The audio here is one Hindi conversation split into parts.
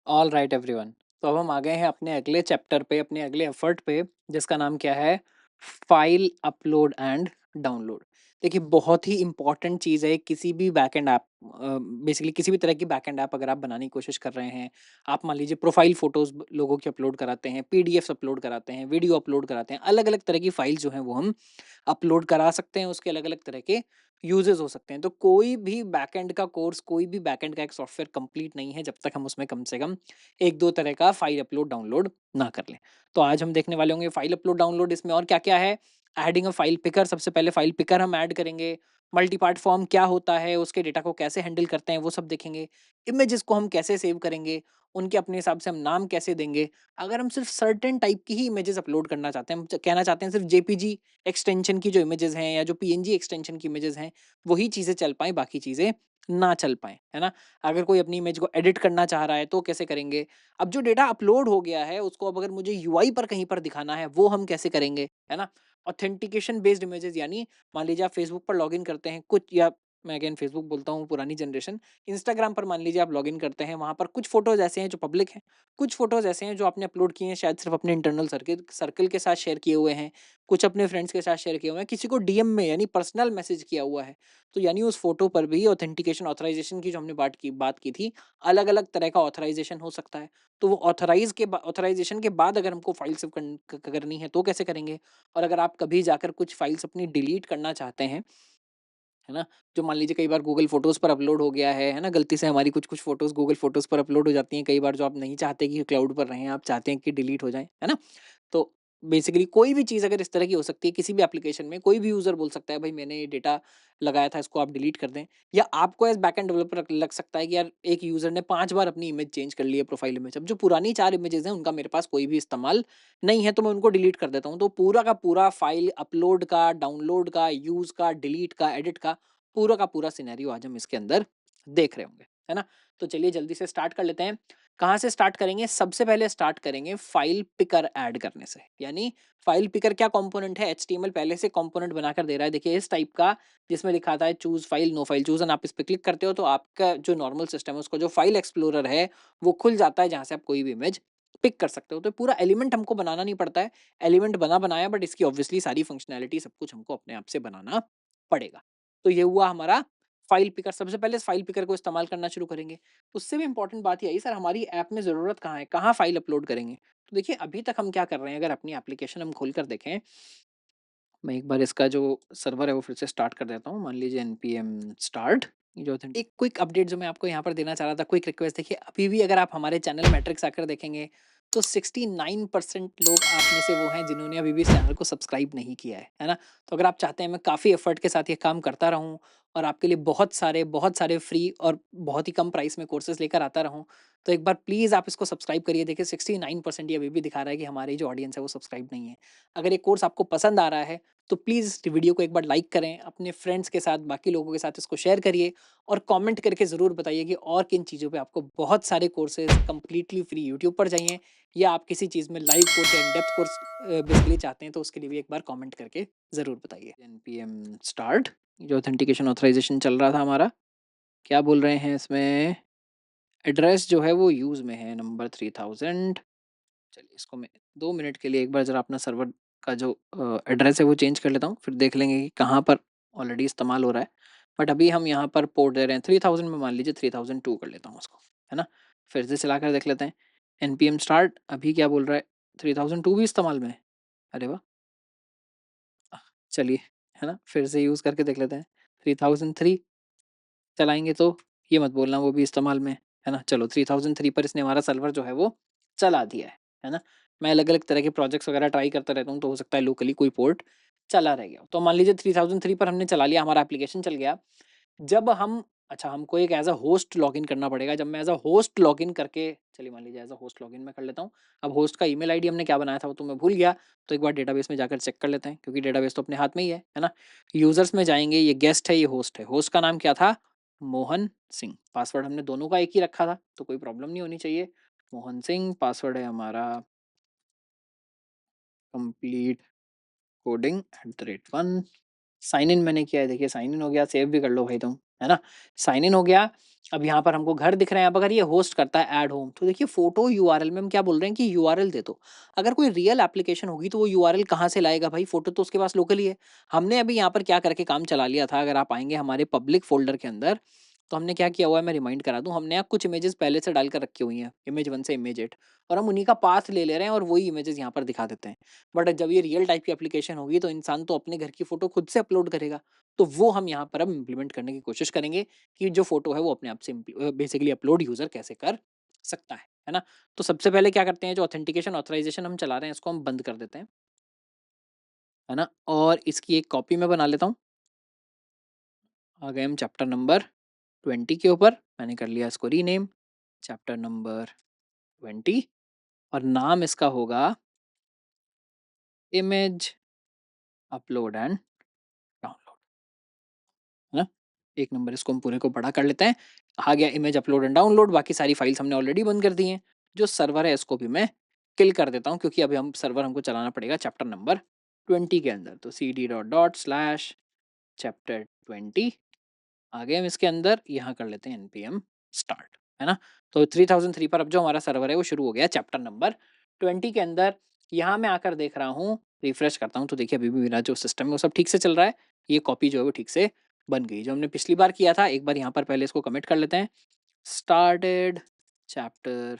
All right everyone. तो अब हम आ गए हैं अपने अगले चैप्टर पे, अपने अगले एफर्ट पे, जिसका नाम क्या है? File upload and download. देखिए, बहुत ही इंपॉर्टेंट चीज़ है किसी भी बैकएंड ऐप, बेसिकली किसी भी तरह की बैकएंड ऐप अगर आप बनाने की कोशिश कर रहे हैं। आप मान लीजिए प्रोफाइल फोटोज लोगों की अपलोड कराते हैं, पीडीएफ अपलोड कराते हैं, वीडियो अपलोड कराते हैं, अलग अलग तरह की फाइल जो है वो हम अपलोड करा सकते हैं। उसके अलग अलग तरह के यूजेस हो सकते हैं। तो कोई भी बैकएंड का कोर्स, कोई भी बैकएंड का एक सॉफ्टवेयर कंप्लीट नहीं है जब तक हम उसमें कम से कम एक दो तरह का फाइल अपलोड डाउनलोड ना कर लें। तो आज हम देखने वाले होंगे फाइल अपलोड डाउनलोड। इसमें और क्या क्या है? Adding a file picker. सबसे पहले फाइल पिकर हम ऐड करेंगे। मल्टीपार्ट फॉर्म क्या होता है, उसके डेटा को कैसे हैंडल करते हैं वो सब देखेंगे। इमेजेस को हम कैसे सेव करेंगे, उनके अपने हिसाब से हम नाम कैसे देंगे। अगर हम सिर्फ सर्टेन टाइप की ही इमेजेस अपलोड करना चाहते हैं, हम कहना चाहते हैं सिर्फ जेपीजी एक्सटेंशन की जो इमेजेस हैं या जो पीएनजी एक्सटेंशन की इमेजेस हैं, वही चीज़ें चल पाएँ, बाकी चीज़ें ना चल पाएँ, है ना? अगर कोई अपनी इमेज को एडिट करना चाह रहा है तो कैसे करेंगे? अब जो डेटा अपलोड हो गया है उसको अब अगर मुझे यूआई पर कहीं पर दिखाना है, वो हम कैसे करेंगे, है ना? ऑथेंटिकेशन बेस्ड इमेजेस, यानी मान लीजिए आप फेसबुक पर लॉगिन करते हैं कुछ, या मैं अगेन फेसबुक बोलता हूँ, पुरानी जनरेशन। इंस्टाग्राम पर मान लीजिए आप लॉगिन करते हैं, वहाँ पर कुछ फोटोज़ ऐसे हैं जो पब्लिक हैं, कुछ फोटोज़ ऐसे हैं जो आपने अपलोड किए हैं शायद सिर्फ अपने इंटरनल सर्किल सर्कल के साथ शेयर किए हुए हैं, कुछ अपने फ्रेंड्स के साथ शेयर किए हुए हैं, किसी को डीएम में यानी पर्सनल मैसेज किया हुआ है। तो यानी उस फ़ोटो पर भी ऑथेंटिकेशन, ऑथराइज़ेशन की जो हमने बात की थी, अलग-अलग तरह का ऑथराइज़ेशन हो सकता है। तो वो ऑथराइज़ेशन के बाद अगर हमको फ़ाइल सेव करनी है तो कैसे करेंगे? और अगर आप कभी जाकर कुछ फ़ाइल्स अपनी डिलीट करना चाहते हैं, है ना? जो मान लीजिए कई बार गूगल फ़ोटोज़ पर अपलोड हो गया है ना? गलती से हमारी कुछ-कुछ फ़ोटोज़ गूगल फ़ोटोज़ पर अपलोड हो जाती हैं कई बार, जो आप नहीं चाहते कि क्लाउड पर रहें, आप चाहते हैं कि डिलीट हो जाएँ, है ना? तो बेसिकली कोई भी चीज़ अगर इस तरह की हो सकती है किसी भी एप्लीकेशन में, कोई भी यूज़र बोल सकता है भाई मैंने ये डेटा लगाया था, इसको आप डिलीट कर दें। या आपको एज़ बैकएंड डेवलपर लग सकता है कि यार एक यूज़र ने 5 बार अपनी इमेज चेंज कर ली है, प्रोफाइल इमेज। अब जो पुरानी 4 इमेजेज़ हैं उनका मेरे पास कोई भी इस्तेमाल नहीं है, तो मैं उनको डिलीट कर देता हूँ। तो पूरा का पूरा फाइल अपलोड का, डाउनलोड का, यूज़ का, डिलीट का, एडिट का, पूरा का पूरा सिनेरियो आज हम इसके अंदर देख रहे होंगे, है ना? तो चलिए जल्दी से स्टार्ट कर लेते हैं। कहाँ से स्टार्ट करेंगे? सबसे पहले स्टार्ट करेंगे फाइल पिकर ऐड करने से। यानी फाइल पिकर क्या कंपोनेंट है? एचटीएमएल पहले से कंपोनेंट बनाकर दे रहा है। देखिए इस टाइप का, जिसमें लिखा था choose file, no file choose, एंड आप इस पे क्लिक करते हो तो आपका जो नॉर्मल सिस्टम है उसका जो फाइल एक्सप्लोरर है वो खुल जाता है, जहाँ से आप कोई भी इमेज पिक कर सकते हो। तो पूरा एलिमेंट हमको बनाना नहीं पड़ता है। एलिमेंट बना बनाया, बट इसकी ऑब्वियसली सारी फंक्शनैलिटी सब कुछ हमको अपने आप से बनाना पड़ेगा। तो ये हुआ हमारा फाइल पिकर। सबसे पहले इस फाइल पिकर को इस्तेमाल करना शुरू करेंगे। उससे भी इम्पोर्टेंट बात ये आई, सर हमारी ऐप में ज़रूरत कहाँ है? कहाँ फाइल अपलोड करेंगे? तो देखिए अभी तक हम क्या कर रहे हैं, अगर अपनी एप्लीकेशन हम खोल कर देखें, मैं एक बार इसका जो सर्वर है वो फिर से स्टार्ट कर देता हूँ। मान लीजिए npm स्टार्ट। ये जो एक क्विक अपडेट जो मैं आपको यहाँ पर देना चाह रहा था, क्विक रिक्वेस्ट। देखिए अभी भी अगर आप हमारे चैनल मैट्रिक्स आकर देखेंगे तो 69% लोग आप में से वो हैं जिन्होंने अभी भी इस चैनल को सब्सक्राइब नहीं किया है ना? तो अगर आप चाहते हैं मैं काफ़ी एफर्ट के साथ ये काम करता रहूँ और आपके लिए बहुत सारे फ्री और बहुत ही कम प्राइस में कोर्सेज़ लेकर आता रहूँ, तो एक बार प्लीज़ आप इसको सब्सक्राइब करिए। देखिए 69% ये अभी भी दिखा रहा है कि हमारी जो ऑडियंस है वो सब्सक्राइब नहीं है। अगर ये कोर्स आपको पसंद आ रहा है तो प्लीज़ इस वीडियो को एक बार लाइक करें, अपने फ्रेंड्स के साथ, बाकी लोगों के साथ इसको शेयर करिए और कमेंट करके ज़रूर बताइए कि और किन चीज़ों पे आपको बहुत सारे कोर्सेज़ कंप्लीटली फ्री यूट्यूब पर चाहिए, या आप किसी चीज़ में लाइव कोर्स या इन डेप्थ कोर्स बेसिकली चाहते हैं, तो उसके लिए भी एक बार कमेंट करके ज़रूर बताइए। npm start. जो ऑथेंटिकेशन ऑथराइजेशन चल रहा था हमारा, क्या बोल रहे हैं इसमें? एड्रेस जो है वो यूज़ में है नंबर 3000। चलिए इसको मैं 2 मिनट के लिए एक बार ज़रा अपना सर्वर का जो एड्रेस है वो चेंज कर लेता हूँ, फिर देख लेंगे कि कहाँ पर ऑलरेडी इस्तेमाल हो रहा है। बट अभी हम यहाँ पर पोर्ट दे रहे हैं 3000 में, मान लीजिए 3002 कर लेता हूँ उसको, है ना? फिर से चलाकर देख लेते हैं। npm स्टार्ट अभी क्या बोल रहा है? 3002 भी इस्तेमाल में है। अरे वाह! चलिए, है ना? फिर से यूज़ करके देख लेते हैं। 3003 चलाएँगे तो ये मत बोलना वो भी इस्तेमाल में है ना? चलो 3003 पर इसने हमारा सर्वर जो है वो चला दिया है ना? मैं अलग-अलग तरह के प्रोजेक्ट्स वगैरह ट्राई करता रहता हूँ, तो हो सकता है लोकली कोई पोर्ट चला रह गया हो। तो मान लीजिए 3003 पर हमने चला लिया, हमारा एप्लीकेशन चल गया। जब हम अच्छा हमको एक एज़ अ होस्ट लॉगिन करना पड़ेगा। जब मैं एज़ अ होस्ट लॉगिन करके, चलिए मान लीजिए एज़ अ होस्ट लॉगिन मैं कर लेता हूँ। अब होस्ट का ईमेल आईडी हमने क्या बनाया था वो तो मैं भूल गया, तो एक बार डेटाबेस में जाकर चेक कर लेते हैं, क्योंकि डेटाबेस तो अपने हाथ में ही है ना? यूज़र्स में जाएँगे, ये गेस्ट है, ये होस्ट है। होस्ट का नाम क्या था? मोहन सिंह। पासवर्ड हमने दोनों का एक ही रखा था, तो कोई प्रॉब्लम नहीं होनी चाहिए। मोहन सिंह पासवर्ड है हमारा कंप्लीट कोडिंग @1। साइन इन मैंने किया है, देखिए साइन इन हो गया, सेव भी कर लो भाई तुम। है ना? साइन इन हो गया। अब यहाँ पर हमको घर दिख रहे हैं। अब अगर ये होस्ट करता है ऐड होम, तो देखिए फ़ोटो यूआरएल में हम क्या बोल रहे हैं कि यूआरएल दे दो। अगर कोई रियल एप्लीकेशन होगी तो वो यूआरएल कहाँ से लाएगा भाई? फ़ोटो तो उसके पास लोकल ही है। हमने अभी यहाँ पर क्या करके काम चला लिया था, अगर आप आएँगे हमारे पब्लिक फ़ोल्डर के अंदर, तो हमने क्या किया हुआ है मैं रिमाइंड करा दूँ, हमने यहाँ कुछ इमेजेस पहले से डाल कर रखी हुई हैं, इमेज 1 से इमेज 8, और हम उन्हीं का पाथ ले ले रहे हैं और वही इमेजेस यहाँ पर दिखा देते हैं। बट जब ये रियल टाइप की एप्लीकेशन होगी तो इंसान तो अपने घर की फ़ोटो खुद से अपलोड करेगा। तो वो हम यहाँ पर अब इम्प्लीमेंट करने की कोशिश करेंगे कि जो फ़ोटो है वो अपने आप से बेसिकली अपलोड यूज़र कैसे कर सकता है ना? तो सबसे पहले क्या करते हैं, जो ऑथेंटिकेशन ऑथराइज़ेशन हम चला रहे हैं इसको हम बंद कर देते हैं, है ना? और इसकी एक कॉपी मैं बना लेता हूँ। आ गए हम चैप्टर नंबर 20 के ऊपर, मैंने कर लिया इसको रीनेम, चैप्टर नंबर 20, और नाम इसका होगा इमेज अपलोड एंड डाउनलोड, है ना? एक नंबर इसको हम पूरे को बड़ा कर लेते हैं। आ गया इमेज अपलोड एंड डाउनलोड, बाकी सारी फाइल्स हमने ऑलरेडी बंद कर दी हैं। जो सर्वर है इसको भी मैं किल कर देता हूँ, क्योंकि अभी हम सर्वर हमको चलाना पड़ेगा चैप्टर नंबर 20 के अंदर। तो cd dot dot slash chapter 20 आ गए हम इसके अंदर, यहाँ कर लेते हैं npm स्टार्ट, है ना? तो 3003 पर अब जो हमारा सर्वर है वो शुरू हो गया चैप्टर नंबर 20 के अंदर। यहाँ मैं आकर देख रहा हूँ, रिफ्रेश करता हूँ, तो देखिए अभी भी मेरा जो सिस्टम है वो सब ठीक से चल रहा है। ये कॉपी जो है वो ठीक से बन गई, जो हमने पिछली बार किया था। एक बार यहाँ पर पहले इसको कमिट कर लेते हैं, स्टार्टेड चैप्टर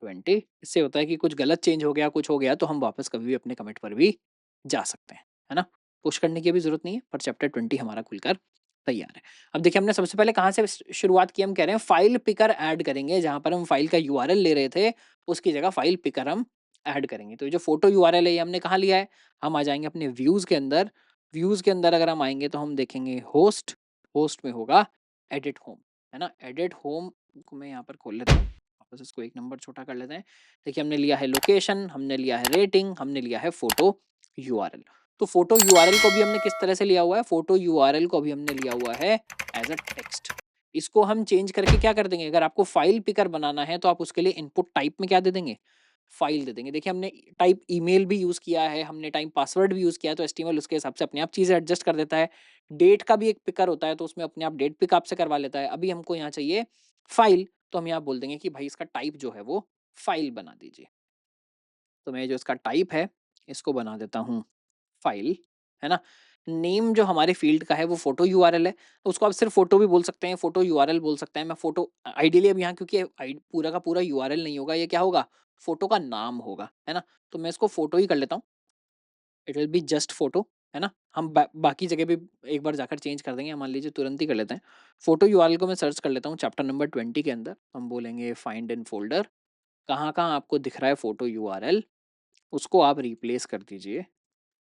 20। इससे होता है कि कुछ गलत चेंज हो गया, कुछ हो गया, तो हम वापस कभी भी अपने कमिट पर भी जा सकते हैं, है ना? पुश करने की भी ज़रूरत नहीं है, पर चैप्टर 20 हमारा खुलकर तैयार है। अब देखिए हमने सबसे पहले कहाँ से शुरुआत की, हम कह रहे हैं फाइल पिकर ऐड करेंगे, जहाँ पर हम फाइल का यूआरएल ले रहे थे, उसकी जगह फाइल पिकर हम ऐड करेंगे। तो ये जो फोटो यूआरएल है ये हमने कहाँ लिया है, हम आ जाएँगे अपने व्यूज़ के अंदर। व्यूज़ के अंदर अगर हम आएँगे तो हम देखेंगे होस्ट, होस्ट में होगा एडिट होम, है ना? एडिट होम को मैं यहाँ पर खोल लेता हूँ। वापस इसको एक नंबर छोटा कर लेते हैं। देखिए हमने लिया है लोकेशन, हमने लिया है रेटिंग, हमने लिया है फोटो यूआरएल। तो फोटो यूआरएल को भी हमने किस तरह से लिया हुआ है, फोटो यूआरएल को भी हमने लिया हुआ है एज अ टेक्स्ट। इसको हम चेंज करके क्या कर देंगे, अगर आपको फाइल पिकर बनाना है तो आप उसके लिए इनपुट टाइप में क्या दे देंगे, फाइल दे देंगे। देखिए हमने टाइप ईमेल भी यूज़ किया है, हमने टाइप पासवर्ड भी यूज़ किया है, तो एचटीएमएल उसके हिसाब से अपने आप चीज़ें एडजस्ट कर देता है। डेट का भी एक पिकर होता है, तो उसमें अपने आप डेट पिक आपसे करवा लेता है। अभी हमको यहाँ चाहिए फाइल, तो हम यहाँ बोल देंगे कि भाई इसका टाइप जो है वो फाइल बना दीजिए। तो मैं जो इसका टाइप है, इसको बना देता हूँ फाइल, है ना? नेम जो हमारे फ़ील्ड का है वो फ़ोटो यूआरएल है, तो उसको आप सिर्फ़ फ़ोटो भी बोल सकते हैं, फ़ोटो यूआरएल बोल सकते हैं। मैं फ़ोटो आइडियली अब यहाँ क्योंकि पूरा का पूरा यूआरएल नहीं होगा, ये क्या होगा? फ़ोटो का नाम होगा, है ना? तो मैं इसको फ़ोटो ही कर लेता हूँ। It will be just photo, है ना? हम बाकी जगह भी एक बार जाकर चेंज कर देंगे, मान लीजिए तुरंत ही कर लेते हैं। फ़ोटो यूआरएल को मैं सर्च कर लेता हूँ चैप्टर नंबर 20 के अंदर, हम बोलेंगे फाइंड इन फ़ोल्डर, कहाँ-कहाँ आपको दिख रहा है फ़ोटो यूआरएल, उसको आप रिप्लेस कर दीजिए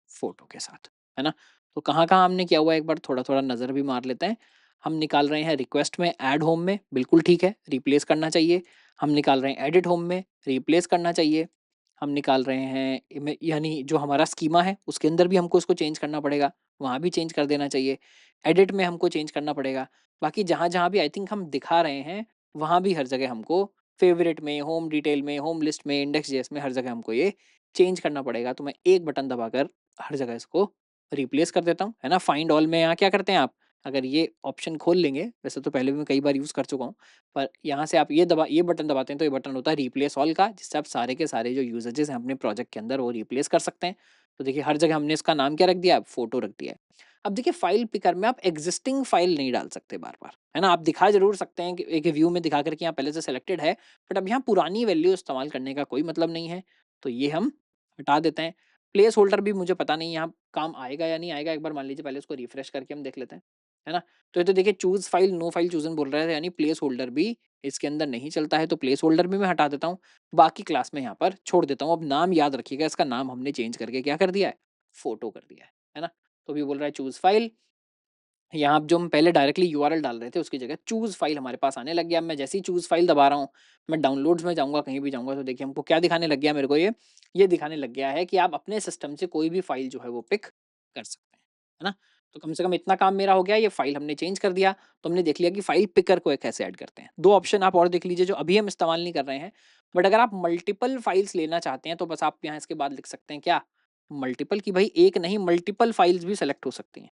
फ़ोटो के साथ, है ना? तो कहाँ-कहाँ हमने किया हुआ है एक बार थोड़ा-थोड़ा नज़र भी मार लेते हैं। हम निकाल रहे हैं रिक्वेस्ट में, ऐड होम में, बिल्कुल ठीक है, रिप्लेस करना चाहिए। हम निकाल रहे हैं एडिट होम में, रिप्लेस करना चाहिए। हम निकाल रहे हैं यानी जो हमारा स्कीमा है उसके अंदर भी हमको इसको चेंज करना पड़ेगा, वहाँ भी चेंज कर देना चाहिए। एडिट में हमको चेंज करना पड़ेगा। बाकी जहाँ-जहाँ भी आई थिंक हम दिखा रहे हैं, वहाँ भी हर जगह हमको फ़ेवरेट में, होम डिटेल में, होम लिस्ट में, इंडेक्स जेएस में हर जगह हमको ये चेंज करना पड़ेगा। तो मैं एक बटन दबाकर हर जगह इसको रिप्लेस कर देता हूँ, है ना? फाइंड ऑल में यहाँ क्या करते हैं आप, अगर ये ऑप्शन खोल लेंगे, वैसे तो पहले भी मैं कई बार यूज़ कर चुका हूँ, पर यहाँ से आप ये बटन दबाते हैं तो ये बटन होता है रिप्लेस ऑल का, जिससे आप सारे के सारे जो यूसेजेस हैं अपने प्रोजेक्ट के अंदर वो रिप्लेस कर सकते हैं। तो देखिए हर जगह हमने इसका नाम क्या रख दिया, फ़ोटो रख दिया है। अब देखिए फाइल पिकर में आप एक्जिस्टिंग फाइल नहीं डाल सकते बार-बार, है ना? आप दिखा ज़रूर सकते हैं कि एक व्यू में दिखा कर के यहाँ पहले से सिलेक्टेड है, बट अब यहाँ पुरानी वैल्यू इस्तेमाल करने का कोई मतलब नहीं है, तो ये हम हटा देते हैं। प्लेस होल्डर भी मुझे पता नहीं यहाँ काम आएगा या नहीं आएगा, एक बार मान लीजिए पहले इसको रिफ्रेश करके हम देख लेते हैं, है ना? तो ये तो देखिए choose file, no file chosen बोल रहा है, यानी प्लेस होल्डर भी इसके अंदर नहीं चलता है, तो प्लेस होल्डर भी मैं हटा देता हूँ। बाकी क्लास में यहाँ पर छोड़ देता हूँ। अब नाम याद रखिएगा, इसका नाम हमने चेंज करके क्या कर दिया है? फ़ोटो कर दिया है ना? तो अभी बोल रहा है चूज़ फाइल, यहाँ जो हम पहले डायरेक्टली यूआरएल डाल रहे थे उसकी जगह चूज़ फाइल हमारे पास आने लग गया। मैं जैसे ही चूज़ फाइल दबा रहा हूँ, मैं डाउनलोड्स में जाऊँगा, कहीं भी जाऊँगा, तो देखिए हमको क्या दिखाने लग गया मेरे को ये दिखाने लग गया है कि आप अपने सिस्टम से कोई भी फाइल जो है वो पिक कर सकते हैं, है ना? तो कम से कम इतना काम मेरा हो गया, ये फाइल हमने चेंज कर दिया, तो हमने देख लिया कि फाइल पिकर को कैसे ऐड करते हैं। 2 ऑप्शन आप और देख लीजिए जो अभी हम इस्तेमाल नहीं कर रहे हैं, बट अगर आप मल्टीपल फाइल्स लेना चाहते हैं तो बस आप यहाँ इसके बाद लिख सकते हैं क्या? मल्टीपल, कि भाई एक नहीं मल्टीपल फाइल्स भी सेलेक्ट हो सकती हैं।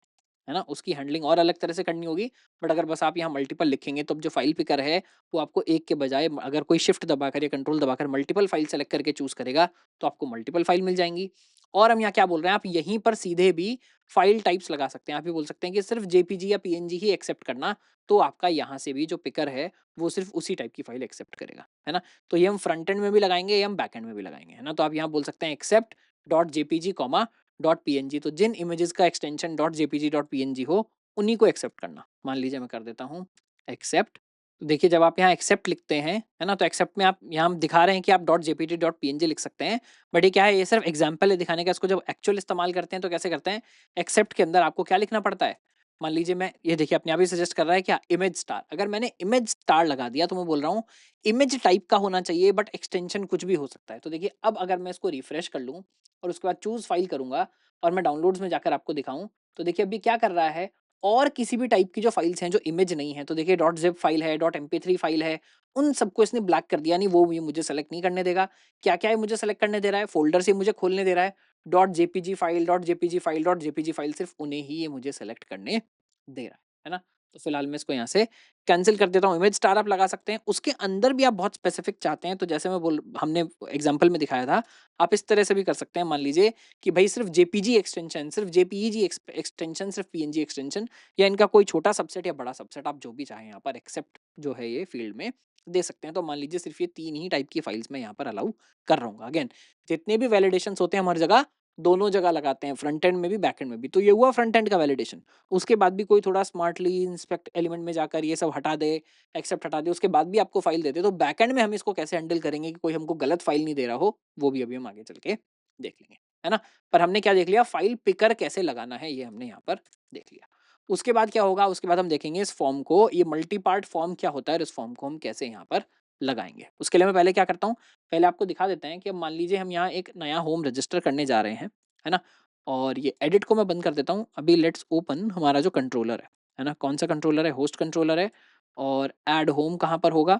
है ना? उसकी हैंडलिंग और अलग तरह से करनी होगी, बट अगर बस आप यहाँ मल्टीपल लिखेंगे तो अब जो फाइल पिकर है, वो आपको एक के बजाय अगर कोई शिफ्ट दबाकर या कंट्रोल दबाकर मल्टीपल फाइल सेलेक्ट करके चूज़ करेगा, तो आपको मल्टीपल फाइल मिल जाएँगी। और हम यहाँ क्या बोल रहे हैं, आप यहीं पर सीधे भी फाइल टाइप्स लगा सकते हैं। आप ये बोल सकते हैं कि सिर्फ़ जेपीजी या पीएनजी ही एक्सेप्ट करना, तो आपका यहाँ से भी जो पिकर है, वो सिर्फ़ उसी टाइप की फाइल एक्सेप्ट करेगा, है ना? तो ये हम फ्रंट एंड में भी लगाएँगे, ये हम बैक एंड में भी लगाएँगे, है ना? तो आप यहाँ बोल सकते हैं accept dot JPG comma dot PNG, तो जिन इमेजेस का extension dot JPG dot PNG हो, उन्हीं को एक्सेप्ट करना। मान लीजिए मैं कर देता हूँ एक्सेप्ट। तो देखिए जब आप यहाँ एक्सेप्ट लिखते हैं, है ना? तो एक्सेप्ट में आप यहाँ हम दिखा रहे हैं कि आप डॉट जेपीजी डॉट पीएनजी लिख सकते हैं। बट ये क्या है, ये सिर्फ एग्जाम्पल है दिखाने का। इसको जब एक्चुअल इस्तेमाल करते हैं तो कैसे करते हैं, एक्सेप्ट के अंदर आपको क्या लिखना पड़ता है। मान लीजिए मैं ये देखिए अपने आप ही सजेस्ट कर रहा है क्या, इमेज स्टार। अगर मैंने इमेज स्टार लगा दिया तो मैं बोल रहा हूँ इमेज टाइप का होना चाहिए, बट एक्सटेंशन कुछ भी हो सकता है। तो देखिए अब अगर मैं इसको रिफ्रेश कर लूँ और उसके बाद चूज फाइल करूंगा और मैं डाउनलोड्स में जाकर आपको दिखाऊं, तो देखिए अभी क्या कर रहा है, और किसी भी टाइप की जो फाइल्स हैं जो इमेज नहीं है, तो देखिए डॉट जिप फाइल है, डॉट MP3 फाइल है, उन सबको इसने ब्लैक कर दिया, नहीं वो ये मुझे सेलेक्ट नहीं करने देगा। क्या क्या है मुझे सेलेक्ट करने दे रहा है, फोल्डर से मुझे खोलने दे रहा है, dot JPG file dot JPG file dot JPG file, सिर्फ उन्हें ही ये मुझे सेलेक्ट करने दे रहा है ना? तो फिलहाल मैं इसको यहाँ से कैंसिल कर देता हूँ। इमेज स्टार आप लगा सकते हैं, उसके अंदर भी आप बहुत स्पेसिफिक चाहते हैं तो जैसे मैं बोल हमने एग्जाम्पल में दिखाया था, आप इस तरह से भी कर सकते हैं। मान लीजिए कि भाई सिर्फ जेपीजी एक्सटेंशन, सिर्फ जेपीईजी एक्सटेंशन, सिर्फ पीएनजी एक्सटेंशन, या इनका कोई छोटा सबसेट या बड़ा सबसेट, आप जो भी चाहें यहाँ पर एक्सेप्ट जो है ये फील्ड में दे सकते हैं। तो मान लीजिए सिर्फ ये 3 ही टाइप की फाइल्स मैं यहाँ पर अलाउ कर रहा हूँ। अगेन जितने भी वैलिडेशंस होते हैं हम हर जगह दोनों जगह लगाते हैं, फ्रंट एंड में भी बैक एंड में भी। तो ये हुआ फ्रंट एंड का वैलिडेशन। उसके बाद भी कोई थोड़ा स्मार्टली इंस्पेक्ट एलिमेंट में जाकर ये सब हटा दे, एक्सेप्ट हटा दे, उसके बाद भी आपको फाइल दे दे, तो बैक एंड में हम इसको कैसे हैंडल करेंगे कि कोई हमको गलत फाइल नहीं दे रहा हो, वो भी अभी हम आगे चल के देख लेंगे, है ना? पर हमने क्या देख लिया, फाइल पिकर कैसे लगाना है ये हमने यहाँ पर देख लिया। उसके बाद क्या होगा, उसके बाद हम देखेंगे इस फॉर्म को, ये मल्टी पार्ट फॉर्म क्या होता है और इस फॉर्म को हम कैसे यहाँ पर लगाएंगे। उसके लिए मैं पहले क्या करता हूँ, पहले आपको दिखा देते हैं कि अब मान लीजिए हम यहाँ एक नया होम रजिस्टर करने जा रहे हैं, है ना? और ये एडिट को मैं बंद कर देता हूँ। अभी लेट्स ओपन हमारा जो कंट्रोलर है ना? कौन सा कंट्रोलर है, होस्ट कंट्रोलर है। और ऐड होम कहाँ पर होगा,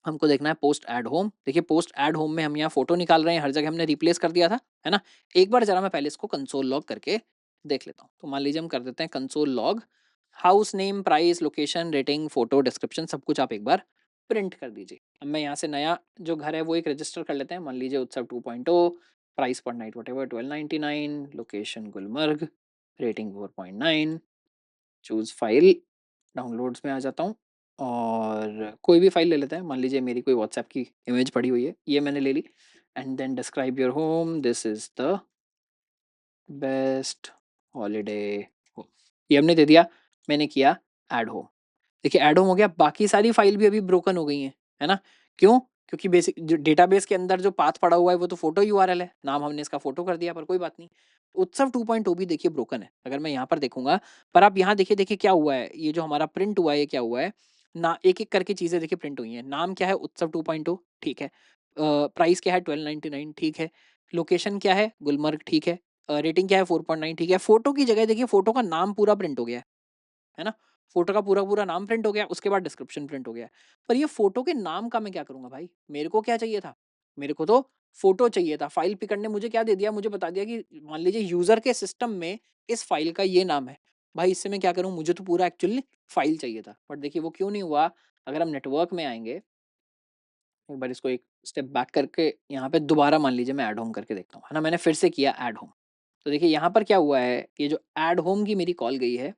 हमको देखना है पोस्ट ऐड होम। देखिए पोस्ट ऐड होम में हम यहाँ फोटो निकाल रहे हैं, हर जगह हमने रिप्लेस कर दिया था, है ना? एक बार जरा मैं पहले इसको कंसोल लॉग करके देख लेता हूँ। तो मान लीजिए हम कर देते हैं console log, house name, price, location, rating, photo, description, सब कुछ आप एक बार प्रिंट कर दीजिए। अब मैं यहाँ से नया जो घर है वो एक रजिस्टर कर लेते हैं। मान लीजिए उत्सव 2.0, प्राइस पर night what ever 1299, location Gulmarg, rating 4.9, choose file, downloads में आ जाता हूँ और कोई भी फाइल ले लेते हैं। मान लीजिए मेरी कोई व्हाट्सएप की इमेज पड़ी हुई है, ये मैंने ले ली। And then describe your home, this is the best holiday home, ये हमने दे दिया। मैंने किया ऐड होम। देखिए ऐड होम हो गया, बाकी सारी फाइल भी अभी ब्रोकन हो गई हैं, है ना? क्यों? क्योंकि बेसिक जो डेटाबेस के अंदर जो पाथ पड़ा हुआ है वो तो फोटो यूआरएल है, नाम हमने इसका फोटो कर दिया, पर कोई बात नहीं। उत्सव 2.0 भी देखिए ब्रोकन है, अगर मैं यहाँ पर देखूंगा। पर आप यहाँ देखिए, देखिए क्या हुआ है, ये जो हमारा प्रिंट हुआ है ये क्या हुआ है ना, एक एक करके चीजें देखिए प्रिंट हुई हैं। नाम क्या है, उत्सव 2.0, ठीक है। प्राइस क्या है, 1299, ठीक है। लोकेशन क्या है, गुलमर्ग, ठीक है। रेटिंग क्या है, 4.9, ठीक है। फोटो की जगह देखिए फोटो का नाम पूरा प्रिंट हो गया है ना? फ़ोटो का पूरा-पूरा नाम प्रिंट हो गया, उसके बाद डिस्क्रिप्शन प्रिंट हो गया। पर ये फ़ोटो के नाम का मैं क्या करूँगा भाई? मेरे को क्या चाहिए था? मेरे को तो फ़ोटो चाहिए था। फ़ाइल पिकर ने मुझे क्या दे दिया? मुझे बता दिया कि मान लीजिए यूज़र के सिस्टम में इस फ़ाइल का ये नाम है। भाई इससे मैं क्या करूँ? मुझे तो पूरा एक्चुअली फ़ाइल चाहिए था। बट देखिए वो क्यों नहीं हुआ? अगर हम नेटवर्क में आएँगे, एक बार इसको एक स्टेप बैक करके यहाँ पे दोबारा मान लीजिए मैं ऐड होम करके देखता हूँ, है ना? मैंने फिर से किया ऐड होम। तो देखिए यहाँ पर क्या हुआ है, ये जो ऐड होम की मेरी कॉल गई है,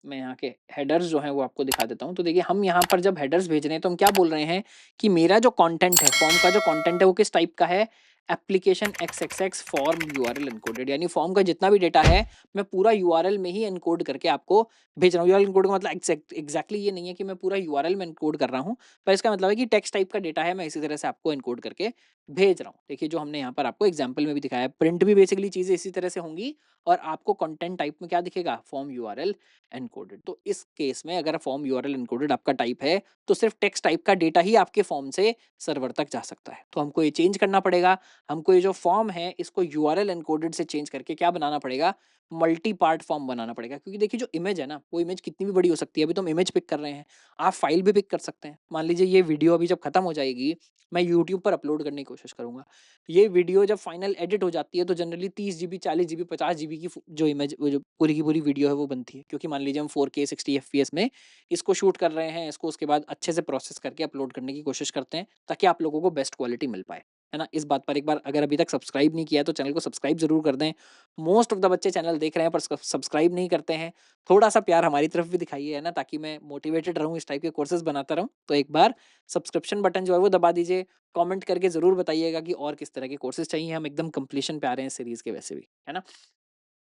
मैं यहाँ के हेडर्स जो हैं वो आपको दिखा देता हूँ। तो देखिए हम यहाँ पर जब हेडर्स भेज रहे हैं तो हम क्या बोल रहे हैं कि मेरा जो कंटेंट है, फॉर्म का जो कंटेंट है वो किस टाइप का है, application XXX form URL encoded, यानी फॉर्म का जितना भी डेटा है मैं पूरा यूआरएल में ही एनकोड करके आपको भेज रहा हूँ। यूआरएल एनकोड का मतलब एग्जैक्टली ये नहीं है कि मैं पूरा यूआरएल में एनकोड कर रहा हूँ, पर इसका मतलब है कि टेक्स्ट टाइप का डेटा है, मैं इसी तरह से आपको एनकोड करके भेज रहा हूँ। देखिए जो हमने यहाँ पर आपको एग्जाम्पल में भी दिखाया है, प्रिंट भी बेसिकली चीज़ें इसी तरह से होंगी और आपको कंटेंट टाइप में क्या दिखेगा, फॉर्म यूआरएल एनकोडेड। तो इस केस में अगर फॉर्म यूआरएल एनकोडेड आपका टाइप है तो सिर्फ टेक्स्ट टाइप का डेटा ही आपके फॉर्म से सर्वर तक जा सकता है। तो हमको ये चेंज करना पड़ेगा। हमको ये जो फॉर्म है इसको यूआरएल एन्कोडेड से चेंज करके क्या बनाना पड़ेगा, मल्टी पार्ट फॉर्म बनाना पड़ेगा। क्योंकि देखिए जो इमेज है ना, वो इमेज कितनी भी बड़ी हो सकती है। अभी तो हम इमेज पिक कर रहे हैं, आप फाइल भी पिक कर सकते हैं। मान लीजिए ये वीडियो अभी जब खत्म हो जाएगी, मैं यूट्यूब पर अपलोड करने की कोशिश करूँगा। ये वीडियो जब फाइनल एडिट हो जाती है तो जनरली 30 जीबी, 40 जीबी, 50 जीबी की जो इमेज, वो जो पूरी की पूरी वीडियो है वो बनती है। क्योंकि मान लीजिए हम 4K 60 एफपीएस में इसको शूट कर रहे हैं, इसको उसके बाद अच्छे से प्रोसेस करके अपलोड करने की कोशिश करते हैं, ताकि आप लोगों को बेस्ट क्वालिटी मिल पाए, है ना? इस बात पर एक बार अगर अभी तक सब्सक्राइब नहीं किया है तो चैनल को सब्सक्राइब ज़रूर कर दें। मोस्ट ऑफ द बच्चे चैनल देख रहे हैं पर सब्सक्राइब नहीं करते हैं। थोड़ा-सा प्यार हमारी तरफ भी दिखाइए, है ना? ताकि मैं मोटिवेटेड रहूँ, इस टाइप के कोर्सेज़ बनाता रहूँ। तो एक बार सब्सक्रिप्शन बटन जो है वो दबा दीजिए। कमेंट करके ज़रूर बताइएगा कि और किस तरह के कोर्सेज़ चाहिए। हम एकदम कंप्लीशन पे आ रहे हैं सीरीज़ के वैसे भी, है ना?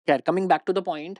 खैर, coming back to the point,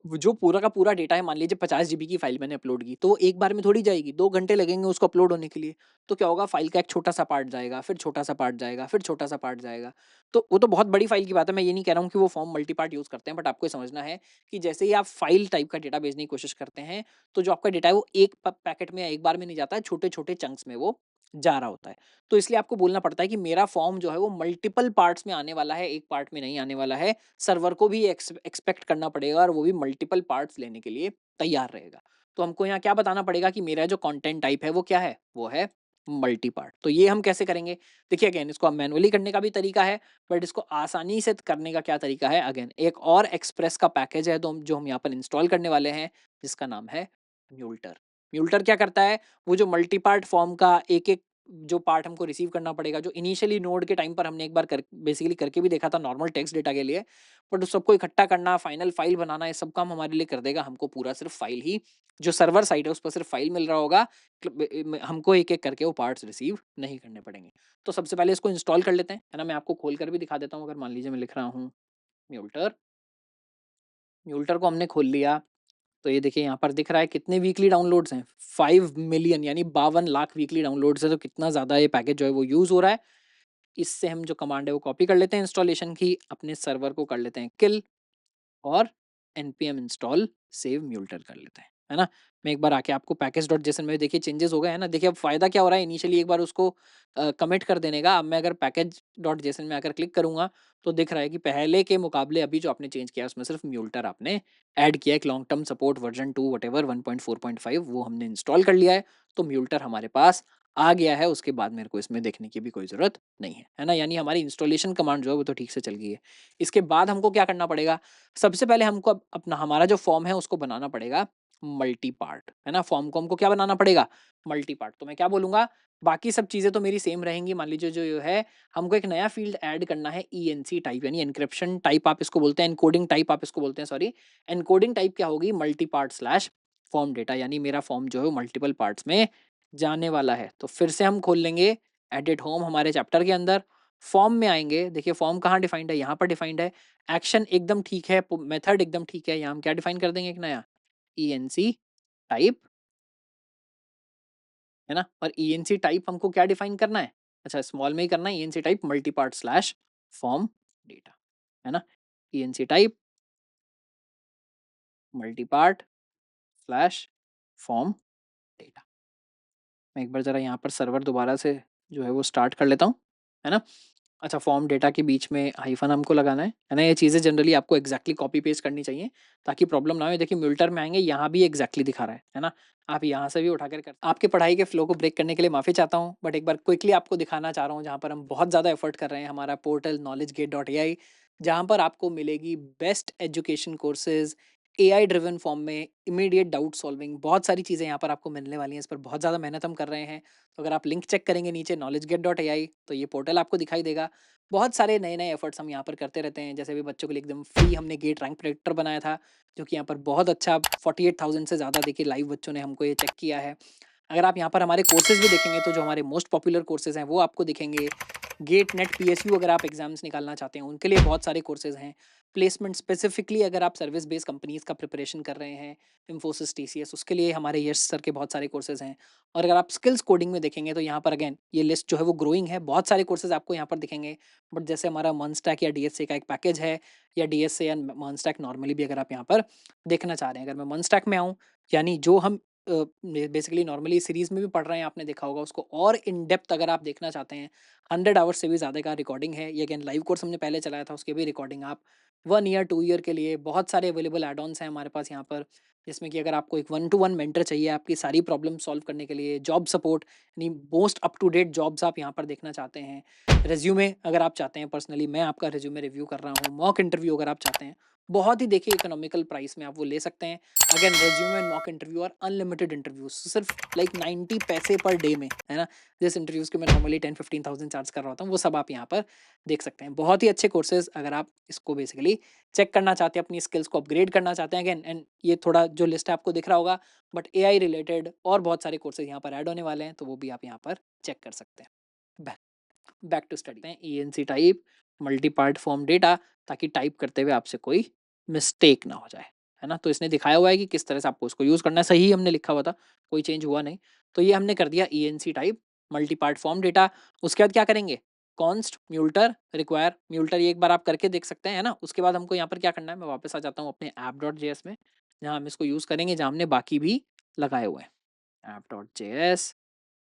वो जो पूरा का पूरा डेटा है, मान लीजिए 50 जीबी की फाइल मैंने अपलोड की, तो वो एक बार में थोड़ी जाएगी, 2 घंटे लगेंगे उसको अपलोड होने के लिए। तो क्या होगा, फाइल का एक छोटा-सा पार्ट जाएगा, फिर छोटा-सा पार्ट जाएगा, फिर छोटा-सा पार्ट जाएगा। तो वो तो बहुत बड़ी फाइल की बात है, मैं ये नहीं कह रहा हूँ कि वो फॉर्म मल्टी पार्ट यूज़ करते हैं, बट आपको ये समझना है कि जैसे ही आप फाइल टाइप का डेटा भेजने की कोशिश करते हैं, तो जो आपका डेटा है वो एक प पैकेट में या एक बार में नहीं जाता है, छोटे-छोटे चंक्स में वो जा रहा होता है। तो इसलिए आपको बोलना पड़ता है कि मेरा फॉर्म जो है वो मल्टीपल पार्ट्स में आने वाला है, एक पार्ट में नहीं आने वाला है। सर्वर को भी एक्सपेक्ट करना पड़ेगा और वो भी मल्टीपल पार्ट्स लेने के लिए तैयार रहेगा। तो हमको यहाँ क्या बताना पड़ेगा कि मेरा जो कंटेंट टाइप है वो क्या है? वो है मल्टी पार्ट। तो ये हम कैसे करेंगे? देखिए अगेन, इसको आप मैनुअली करने का भी तरीका है, बट इसको आसानी से करने का क्या तरीका है? अगेन एक और एक्सप्रेस का पैकेज है, तो जो हम यहाँ पर इंस्टॉल करने वाले हैं, जिसका नाम है म्यूल्टर। म्यूल्टर क्या करता है? वो जो मल्टी पार्ट फॉर्म का एक-एक जो पार्ट हमको रिसीव करना पड़ेगा, जो इनिशियली नोड के टाइम पर हमने एक बार बेसिकली करके भी देखा था नॉर्मल टेक्स्ट डेटा के लिए, बट उस सबको इकट्ठा करना, फाइनल फाइल बनाना, ये सब काम हमारे लिए कर देगा। हमको पूरा सिर्फ फाइल ही, जो सर्वर साइड है उस पर सिर्फ फाइल मिल रहा होगा। हमको एक-एक करके वो पार्ट्स रिसीव नहीं करने पड़ेंगे। तो सबसे पहले इसको इंस्टॉल कर लेते हैं, है ना? मैं आपको खोल कर भी दिखा देता हूँ। अगर मान लीजिए मैं लिख रहा हूँ म्यूल्टर, म्यूल्टर को हमने खोल लिया, तो ये देखिए यहाँ पर दिख रहा है कितने वीकली डाउनलोड्स हैं, 5 मिलियन यानी 52 लाख वीकली डाउनलोड्स है। तो कितना ज़्यादा ये पैकेज जो है वो यूज़ हो रहा है। इससे हम जो कमांड है वो कॉपी कर लेते हैं इंस्टॉलेशन की, अपने सर्वर को कर लेते हैं किल, और npm install save multer कर लेते हैं, है ना? मैं एक बार आके आपको पैकेज.json में देखिए चेंजेस हो गए हैं ना? देखिए अब फ़ायदा क्या हो रहा है, इनिशियली एक बार उसको कमिट कर देने का। अब मैं अगर पैकेज.json में आकर क्लिक करूँगा, तो दिख रहा है कि पहले के मुकाबले अभी जो आपने चेंज किया है उसमें सिर्फ म्यूल्टर आपने ऐड किया है। एक long term support version 2 whatever 1.4.5 वो हमने इंस्टॉल कर लिया है। तो म्यूल्टर हमारे पास आ गया है, उसके बाद मेरे को इसमें देखने की भी कोई ज़रूरत नहीं है ना? यानी हमारी इंस्टॉलेशन कमांड जो है वो तो ठीक से चल गई है। इसके बाद हमको क्या करना पड़ेगा? सबसे पहले हमको अपना हमारा जो फॉर्म है उसको बनाना पड़ेगा मल्टी पार्ट, है ना? फॉर्म को हमको क्या बनाना पड़ेगा? Multi part. तो मैं क्या बोलूँगा, बाकी सब चीज़ें तो मेरी सेम रहेंगी। मान लीजिए जो है, हमको एक नया फ़ील्ड ऐड करना है ईएनसी टाइप, यानी एन्क्रिप्शन टाइप आप इसको बोलते हैं, एन्कोडिंग टाइप आप इसको बोलते हैं, सॉरी। एन्कोडिंग टाइप क्या होगी? Multi part slash form data, यानी मेरा फॉर्म जो है वो मल्टीपल पार्ट्स में जाने वाला है। तो फिर से हम खोल लेंगे एडिट होम हमारे चैप्टर के अंदर, फॉर्म में आएँगे। देखिए फॉर्म कहाँ डिफाइंड है? यहाँ पर डिफाइंड है। एक्शन एकदम ठीक है, मेथड एकदम ठीक है। यहाँ हम क्या डिफाइन कर देंगे एक नया, ईएनसी टाइप, है ना? और ईएनसी टाइप हमको क्या डिफाइन करना है? अच्छा, स्मॉल में ही करना है। ENC type multi part slash form data, है ना? ENC type multi part slash form data. मैं एक बार जरा यहाँ पर सर्वर दोबारा से जो है वो स्टार्ट कर लेता हूँ, है ना? अच्छा, फॉर्म डेटा के बीच में हाइफ़न हमको लगाना है ना? ये चीज़ें जनरली आपको एग्ज़ैक्टली कॉपी पेस्ट करनी चाहिए, ताकि प्रॉब्लम ना हो। देखिए म्यूल्टर में आएँगे, यहाँ भी एग्ज़ैक्टली दिखा रहा है ना? आप यहाँ से भी उठाकर कर आपके पढ़ाई के फ्लो को ब्रेक करने के लिए माफ़ी चाहता हूँ, बट एक बार क्विकली आपको दिखाना चाह रहा हूँ, जहाँ पर हम बहुत ज़्यादा एफ़र्ट कर रहे हैं। हमारा पोर्टल knowledgegate.ai, जहाँ पर आपको मिलेगी best education courses, AI driven form में, इमीडिएट डाउट सॉल्विंग, बहुत सारी चीज़ें यहाँ पर आपको मिलने वाली हैं। इस पर बहुत ज़्यादा मेहनत हम कर रहे हैं। तो अगर आप लिंक चेक करेंगे नीचे knowledgegate.ai, तो ये पोर्टल आपको दिखाई देगा। बहुत सारे नए-नए एफर्ट्स हम यहाँ पर करते रहते हैं। जैसे अभी बच्चों के लिए एकदम फ्री हमने गेट रैंक प्रेडिक्टर बनाया था, जो कि यहाँ पर बहुत अच्छा 48,000 से ज़्यादा देखिए लाइव बच्चों ने हमको ये चेक किया है। अगर आप यहाँ पर हमारे कोर्सेज़ भी देखेंगे, तो जो हमारे मोस्ट पॉपुलर कोर्सेज़ हैं वो आपको दिखेंगे। गेट, नेट, पीएसयू अगर आप एग्ज़ाम्स निकालना चाहते हैं, उनके लिए बहुत सारे कोर्सेज़ हैं। प्लेसमेंट स्पेसिफिकली अगर आप सर्विस बेस्ड कंपनीज़ का प्रिपरेशन कर रहे हैं, इन्फोसिस, टीसीएस, उसके लिए हमारे यश सर के बहुत सारे कोर्सेज़ हैं। और अगर आप स्किल्स कोडिंग में देखेंगे, तो यहाँ पर अगेन ये लिस्ट जो है वो ग्रोइंग है। बहुत सारे कोर्सेज़ आपको यहाँ पर दिखेंगे। बट जैसे हमारा मर्नस्टैक या डीएसए का एक पैकेज है, या डीएसए या मर्नस्टैक नॉर्मली भी अगर आप यहाँ पर देखना चाह रहे हैं। अगर मैं मर्नस्टैक में आऊँ, यानी जो हम बेसिकली नॉर्मली सीरीज़ में भी पढ़ रहे हैं, आपने देखा होगा उसको और इन डेप्थ अगर आप देखना चाहते हैं, 100 आवर्स से भी ज़्यादा का रिकॉर्डिंग है। ये अगेन लाइव कोर्स हमने पहले चलाया था, उसकी भी रिकॉर्डिंग आप 1 ईयर, 2 ईयर के लिए बहुत सारे अवेलेबल ऐड ऑन्स हैं हमारे पास यहाँ पर। जिसमें कि अगर आपको एक 1 टू 1 मेंटर चाहिए आपकी सारी प्रॉब्लम सॉल्व करने के लिए, जॉब सपोर्ट यानी most up to date jobs आप यहाँ पर देखना चाहते हैं। रिज़्यूमे अगर आप चाहते हैं, पर्सनली मैं आपका रिज़्यूमे रिव्यू कर रहा हूँ। मॉक इंटरव्यू अगर आप चाहते हैं, बहुत ही देखिए इकोनॉमिकल प्राइस में आप वो ले सकते हैं। Again resume and mock interview और अनलिमिटेड इंटरव्यूज सिर्फ लाइक 90 पैसे पर डे में, है ना। जिस इंटरव्यूज के मैं नॉर्मली 10-15,000 चार्ज कर रहा होता हूँ, वो सब आप यहाँ पर देख सकते हैं। बहुत ही अच्छे कोर्सेज अगर आप इसको बेसिकली चेक करना चाहते हैं, अपनी स्किल्स को अपग्रेड करना चाहते हैं। अगेन एंड ये थोड़ा जो लिस्ट है आपको दिख रहा होगा, बट एआई रिलेटेड और बहुत सारे कोर्सेज यहाँ पर ऐड होने वाले हैं, तो वो भी आप यहाँ पर चेक कर सकते हैं। बैक टू स्टडी हैं ENC type multi part form data, ताकि टाइप करते हुए आपसे कोई मिस्टेक ना हो जाए, है ना। तो इसने दिखाया हुआ है कि किस तरह से आपको इसको यूज़ करना है, सही हमने लिखा हुआ था, कोई चेंज हुआ नहीं। तो ये हमने कर दिया ENC type multi part form data. उसके बाद क्या करेंगे, कॉन्स्ट म्यूल्टर रिक्वायर म्यूल्टर, ये एक बार आप करके देख सकते हैं, है ना। उसके बाद हमको यहाँ पर क्या करना है, मैं वापस आ जाता हूँ अपने ऐप डॉट जेएस में, जहाँ हम इसको यूज़ करेंगे, जहाँ हमने बाकी भी लगाए हुए हैं। ऐप डॉट जेएस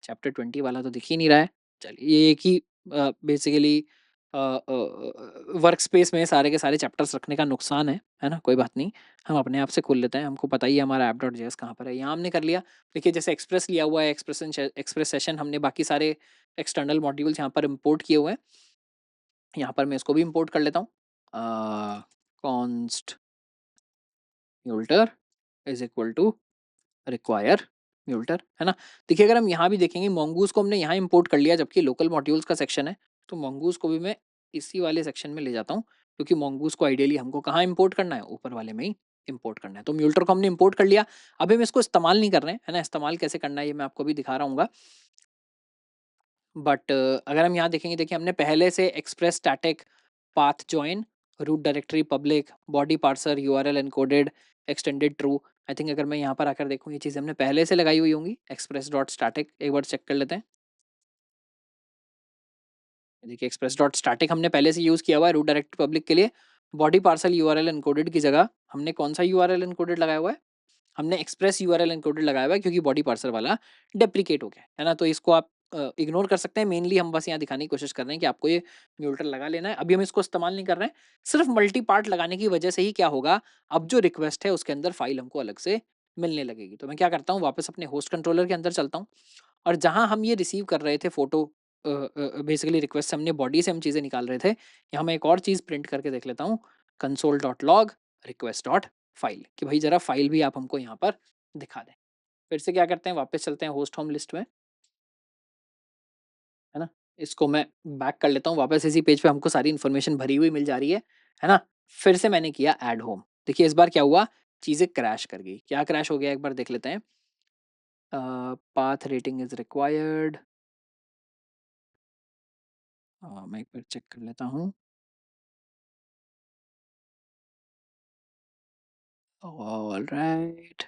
चैप्टर 20 वाला तो दिख ही नहीं रहा है। चलिए ये एक ही बेसिकली वर्क स्पेस में सारे के सारे चैप्टर्स रखने का नुकसान है ना? कोई बात नहीं। हम अपने आप से खोल लेते हैं, हमको पता ही है हमारा ऐप.जेएस कहाँ पर है। यहाँ हमने कर लिया। देखिए जैसे एक्सप्रेस लिया हुआ है, एक्सप्रेस सेशन हमने बाकी सारे एक्सटर्नल मॉड्यूल्स यहाँ पर इम्पोर्ट किए हुए हैं। यहाँ पर मैं इसको भी इम्पोर्ट कर लेता हूँ। Const multer is equal to require multer, है ना। देखिए अगर हम यहाँ भी देखेंगे, मोंगूज को हमने यहाँ इंपोर्ट कर लिया, जबकि लोकल मॉड्यूल्स का सेक्शन है। तो मोंगूज को भी मैं इसी वाले सेक्शन में ले जाता हूँ, क्योंकि मोंगूज को आइडियली हमको कहाँ इंपोर्ट करना है, ऊपर वाले में ही इंपोर्ट करना है। तो म्यूल्टर को हमने इंपोर्ट कर लिया। अभी हम इसको इस्तेमाल नहीं कर रहे हैं, है ना। इस्तेमाल कैसे करना है ये मैं आपको भी दिखा रहा हूँ। बट अगर हम यहाँ देखेंगे, देखिए हमने पहले से express static path join root directory public body parser URL encoded extended true. I think अगर मैं यहाँ पर आकर देखूँ, ये चीज़ हमने पहले से लगाई हुई होंगी। एक्सप्रेस डॉट स्टैटिक एक बार चेक कर लेते हैं। देखिए एक्सप्रेस डॉट स्टैटिक हमने पहले से यूज़ किया हुआ है रूट डायरेक्टरी पब्लिक के लिए। बॉडी पार्सल यूआरएल एनकोडेड की जगह हमने कौन सा यूआरएल एनकोडेड लगाया हुआ है, हमने एक्सप्रेस यूआरएल एनकोडेड लगाया हुआ है, क्योंकि बॉडी पार्सर वाला डेप्रिकेट हो गया है ना। तो इसको आप इग्नोर कर सकते हैं। मेनली हम बस यहाँ दिखाने की कोशिश कर रहे हैं कि आपको ये म्यूल्टर लगा लेना है। अभी हम इसको इस्तेमाल नहीं कर रहे हैं। सिर्फ मल्टी पार्ट लगाने की वजह से ही क्या होगा, अब जो रिक्वेस्ट है उसके अंदर फाइल हमको अलग से मिलने लगेगी। तो मैं क्या करता हूँ, वापस अपने होस्ट कंट्रोलर के अंदर चलता हूँ, और जहाँ हम ये रिसीव कर रहे थे फोटो, बेसिकली रिक्वेस्ट हमने बॉडी से हम चीज़ें निकाल रहे थे, यहाँ मैं एक और चीज़ प्रिंट करके देख लेता हूँ। Console dot log request dot file, कि भाई ज़रा फाइल भी आप हमको यहाँ पर दिखा दें। फिर से क्या करते हैं, वापस चलते हैं होस्ट होम लिस्ट में, है ना? इसको मैं बैक कर लेता हूँ, वापस इसी पेज पे हमको सारी इन्फॉर्मेशन भरी हुई मिल जा रही है ना? फिर से मैंने किया ऐड होम। देखिए इस बार क्या हुआ, चीज़ें क्रैश कर गई। क्या क्रैश हो गया, एक बार देख लेते हैं। Path rating is required. मैं एक बार चेक कर लेता हूँ। ऑलराइट।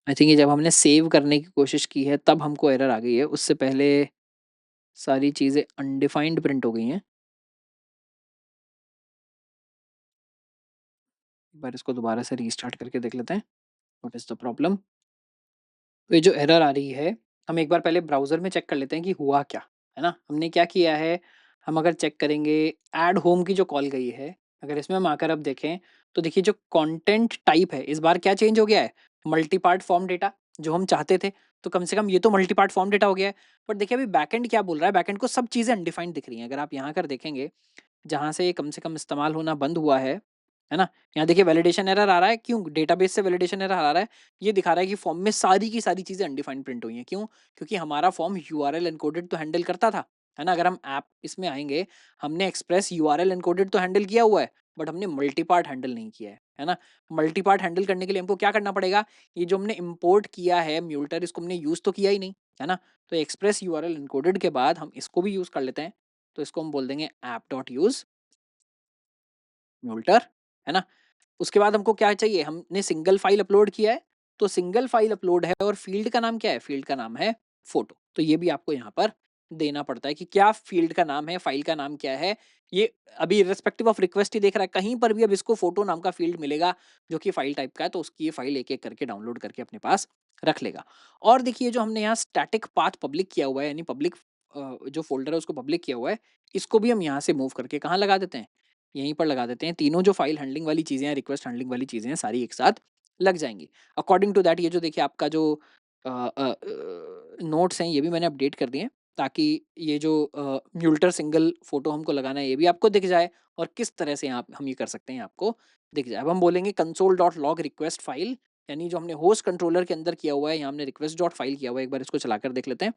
आई थिंक ये जब हमने सेव करने की कोशिश की है, तब हमको एरर आ गई है। उससे पहले सारी चीज़ें अनडिफाइंड प्रिंट हो गई हैं। एक बार इसको दोबारा से रीस्टार्ट करके देख लेते हैं, व्हाट इज़ द प्रॉब्लम। तो ये जो एरर आ रही है, हम एक बार पहले ब्राउज़र में चेक कर लेते हैं कि हुआ क्या, है ना? हमने क्या किया है, हम अगर चेक करेंगे ऐड होम की जो कॉल गई है, अगर इसमें हम आकर अब देखें, तो देखिए जो कंटेंट टाइप है, इस बार क्या चेंज हो गया है, मल्टी पार्ट फॉर्म डेटा जो हम चाहते थे, तो कम से कम ये तो मल्टी पार्ट फॉर्म डेटा हो गया है। बट देखिए अभी बैकएंड क्या बोल रहा है, बैकएंड को सब चीज़ें अनडिफाइंड दिख रही हैं। अगर आप यहाँ कर देखेंगे, जहाँ से ये कम से कम इस्तेमाल होना बंद हुआ है ना? यहाँ देखिए वैलिडेशन एरर आ रहा है, क्यों? डेटाबेस से वैलिडेशन एरर आ रहा है। ये दिखा रहा है कि फॉर्म में सारी की सारी चीज़ें अनडिफाइंड प्रिंट हुई हैं, क्यों? क्योंकि हमारा फॉर्म यूआरएल एन्कोडेड तो हैंडल करता था, है ना? अगर हम ऐप इसमें आएँगे, हमने एक्सप्रेस यूआरएल एन्कोडेड तो हैंडल किया हुआ है, बट हमने मल्टी पार्ट हैंडल नहीं किया है ना? मल्टी पार्ट हैंडल करने के लिए हमको क्या करना पड़ेगा? ये जो हमने इम्पोर्ट किया है म्यूल्टर, इसको हमने यूज़ तो किया ही नहीं, है ना? तो एक्सप्रेस यूआरएल एन्कोडेड के बाद हम इसको भी यूज़ कर लेते हैं। तो इसको हम बोल देंगे ऐप डॉट यूज़ म्यूल्टर, है ना? उसके बाद हमको क्या चाहिए, हमने सिंगल फाइल अपलोड किया है, तो सिंगल फाइल अपलोड है और फील्ड का नाम क्या है? फील्ड का नाम है फ़ोटो। तो ये भी आपको यहाँ पर देना पड़ता है कि क्या फ़ील्ड का नाम है, फ़ाइल का नाम क्या है। ये अभी इर्रेस्पेक्टिव ऑफ रिक्वेस्ट ही देख रहा है, कहीं पर भी अब इसको फ़ोटो नाम का फ़ील्ड मिलेगा जो कि फ़ाइल टाइप का है, तो उसकी ये फ़ाइल एक-एक करके डाउनलोड करके अपने पास रख लेगा। और देखिए जो हमने यहाँ स्टैटिक पाथ पब्लिक किया हुआ है, यानी पब्लिक जो फ़ोल्डर है उसको पब्लिक किया हुआ है, इसको भी हम यहाँ से मूव करके कहाँ लगा देते हैं, यहीं पर लगा देते हैं। तीनों जो फ़ाइल हैंडलिंग वाली चीज़ें हैं, रिक्वेस्ट हैंडलिंग वाली चीज़ें हैं, सारी एक साथ लग जाएँगी। अकॉर्डिंग टू दैट ये जो देखिए आपका जो नोट्स हैं, ये भी मैंने अपडेट कर दिए हैं, ताकि ये जो म्यूल्टर सिंगल फ़ोटो हमको लगाना है, ये भी आपको दिख जाए और किस तरह से आप हम ये कर सकते हैं, आपको दिख जाए। अब हम बोलेंगे console.log रिक्वेस्ट फ़ाइल, यानी जो हमने होस्ट कंट्रोलर के अंदर किया हुआ है, यहाँ हमने रिक्वेस्ट डॉट फ़ाइल किया हुआ है, एक बार इसको चलाकर देख लेते हैं।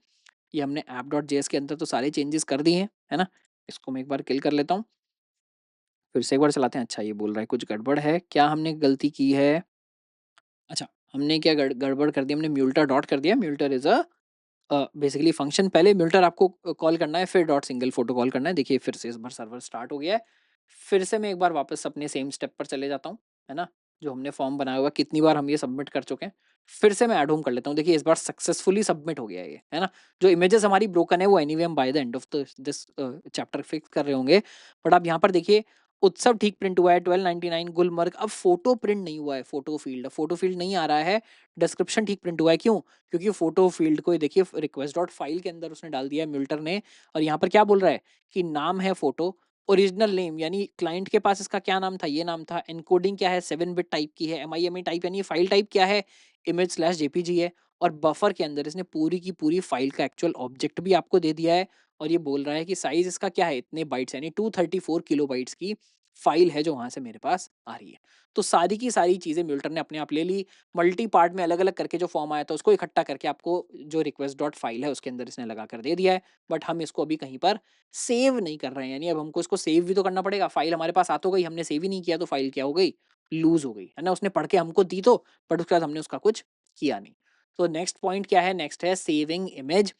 ये हमने app.js के अंदर तो सारे चेंजेस कर दिए हैं, है ना? इसको मैं एक बार किल कर लेता हूँ। फिर से एक बार चलाते हैं। अच्छा, ये बोल रहा है कुछ गड़बड़ है, क्या हमने गलती की है? अच्छा, हमने क्या गड़बड़ कर दी, हमने म्यूल्टर डॉट कर दिया। म्यूल्टर इज़ बेसिकली फंक्शन, पहले म्यूल्टर आपको कॉल करना है, फिर डॉट सिंगल फोटो कॉल करना है। देखिए फिर से इस बार सर्वर स्टार्ट हो गया है। फिर से मैं एक बार वापस अपने सेम स्टेप पर चले जाता हूँ, है ना? जो हमने फॉर्म बनाया हुआ है, कितनी बार हम ये सबमिट कर चुके हैं। फिर से मैं एट होम कर लेता हूँ। देखिए इस बार सक्सेसफुली सबमिट हो गया है ये, है ना? जो इमेजेस हमारी ब्रोकन है वो एनीवे हम by the end of the this chapter fix कर रहे होंगे। बट आप यहाँ पर देखिए उत्सव ठीक प्रिंट हुआ है, 1299 गुलमर्ग। अब फोटो प्रिंट नहीं हुआ है, फोटो फील्ड, फोटो फील्ड नहीं आ रहा है। डिस्क्रिप्शन ठीक प्रिंट हुआ है, क्यों? क्योंकि फोटो फील्ड को देखिए रिक्वेस्ट डॉट फाइल के अंदर उसने डाल दिया है म्यूल्टर ने। और यहाँ पर क्या बोल रहा है कि नाम है फोटो, ओरिजिनल नेम, यानी क्लाइंट के पास इसका क्या नाम था, ये नाम था। एनकोडिंग क्या है, 7 बिट टाइप की है। एमआईएमई टाइप यानी फाइल टाइप क्या है, इमेज स्लैश जेपीजी है। और बफर के अंदर इसने पूरी की पूरी फाइल का एक्चुअल ऑब्जेक्ट भी आपको दे दिया है। और ये बोल रहा है कि साइज इसका क्या है, इतने बाइट्स, यानी 234 किलो बाइट्स की फाइल है जो वहां से मेरे पास आ रही है। तो सारी की सारी चीजें म्यूल्टर ने अपने आप ले ली। मल्टी पार्ट में अलग-अलग करके जो फॉर्म आया था उसको इकट्ठा करके आपको जो रिक्वेस्ट डॉट फाइल है उसके अंदर इसने लगा कर दे दिया है। बट हम इसको अभी कहीं पर सेव नहीं कर रहे हैं, यानी अब हमको इसको सेव भी तो करना पड़ेगा। फाइल हमारे पास आ तो गई, हमने सेव ही नहीं किया तो फाइल क्या हो गई, लूज हो गई, है ना? उसने पढ़ के हमको दी तो, बट उसके बाद हमने उसका कुछ किया नहीं। तो नेक्स्ट पॉइंट क्या है, नेक्स्ट है सेविंग इमेज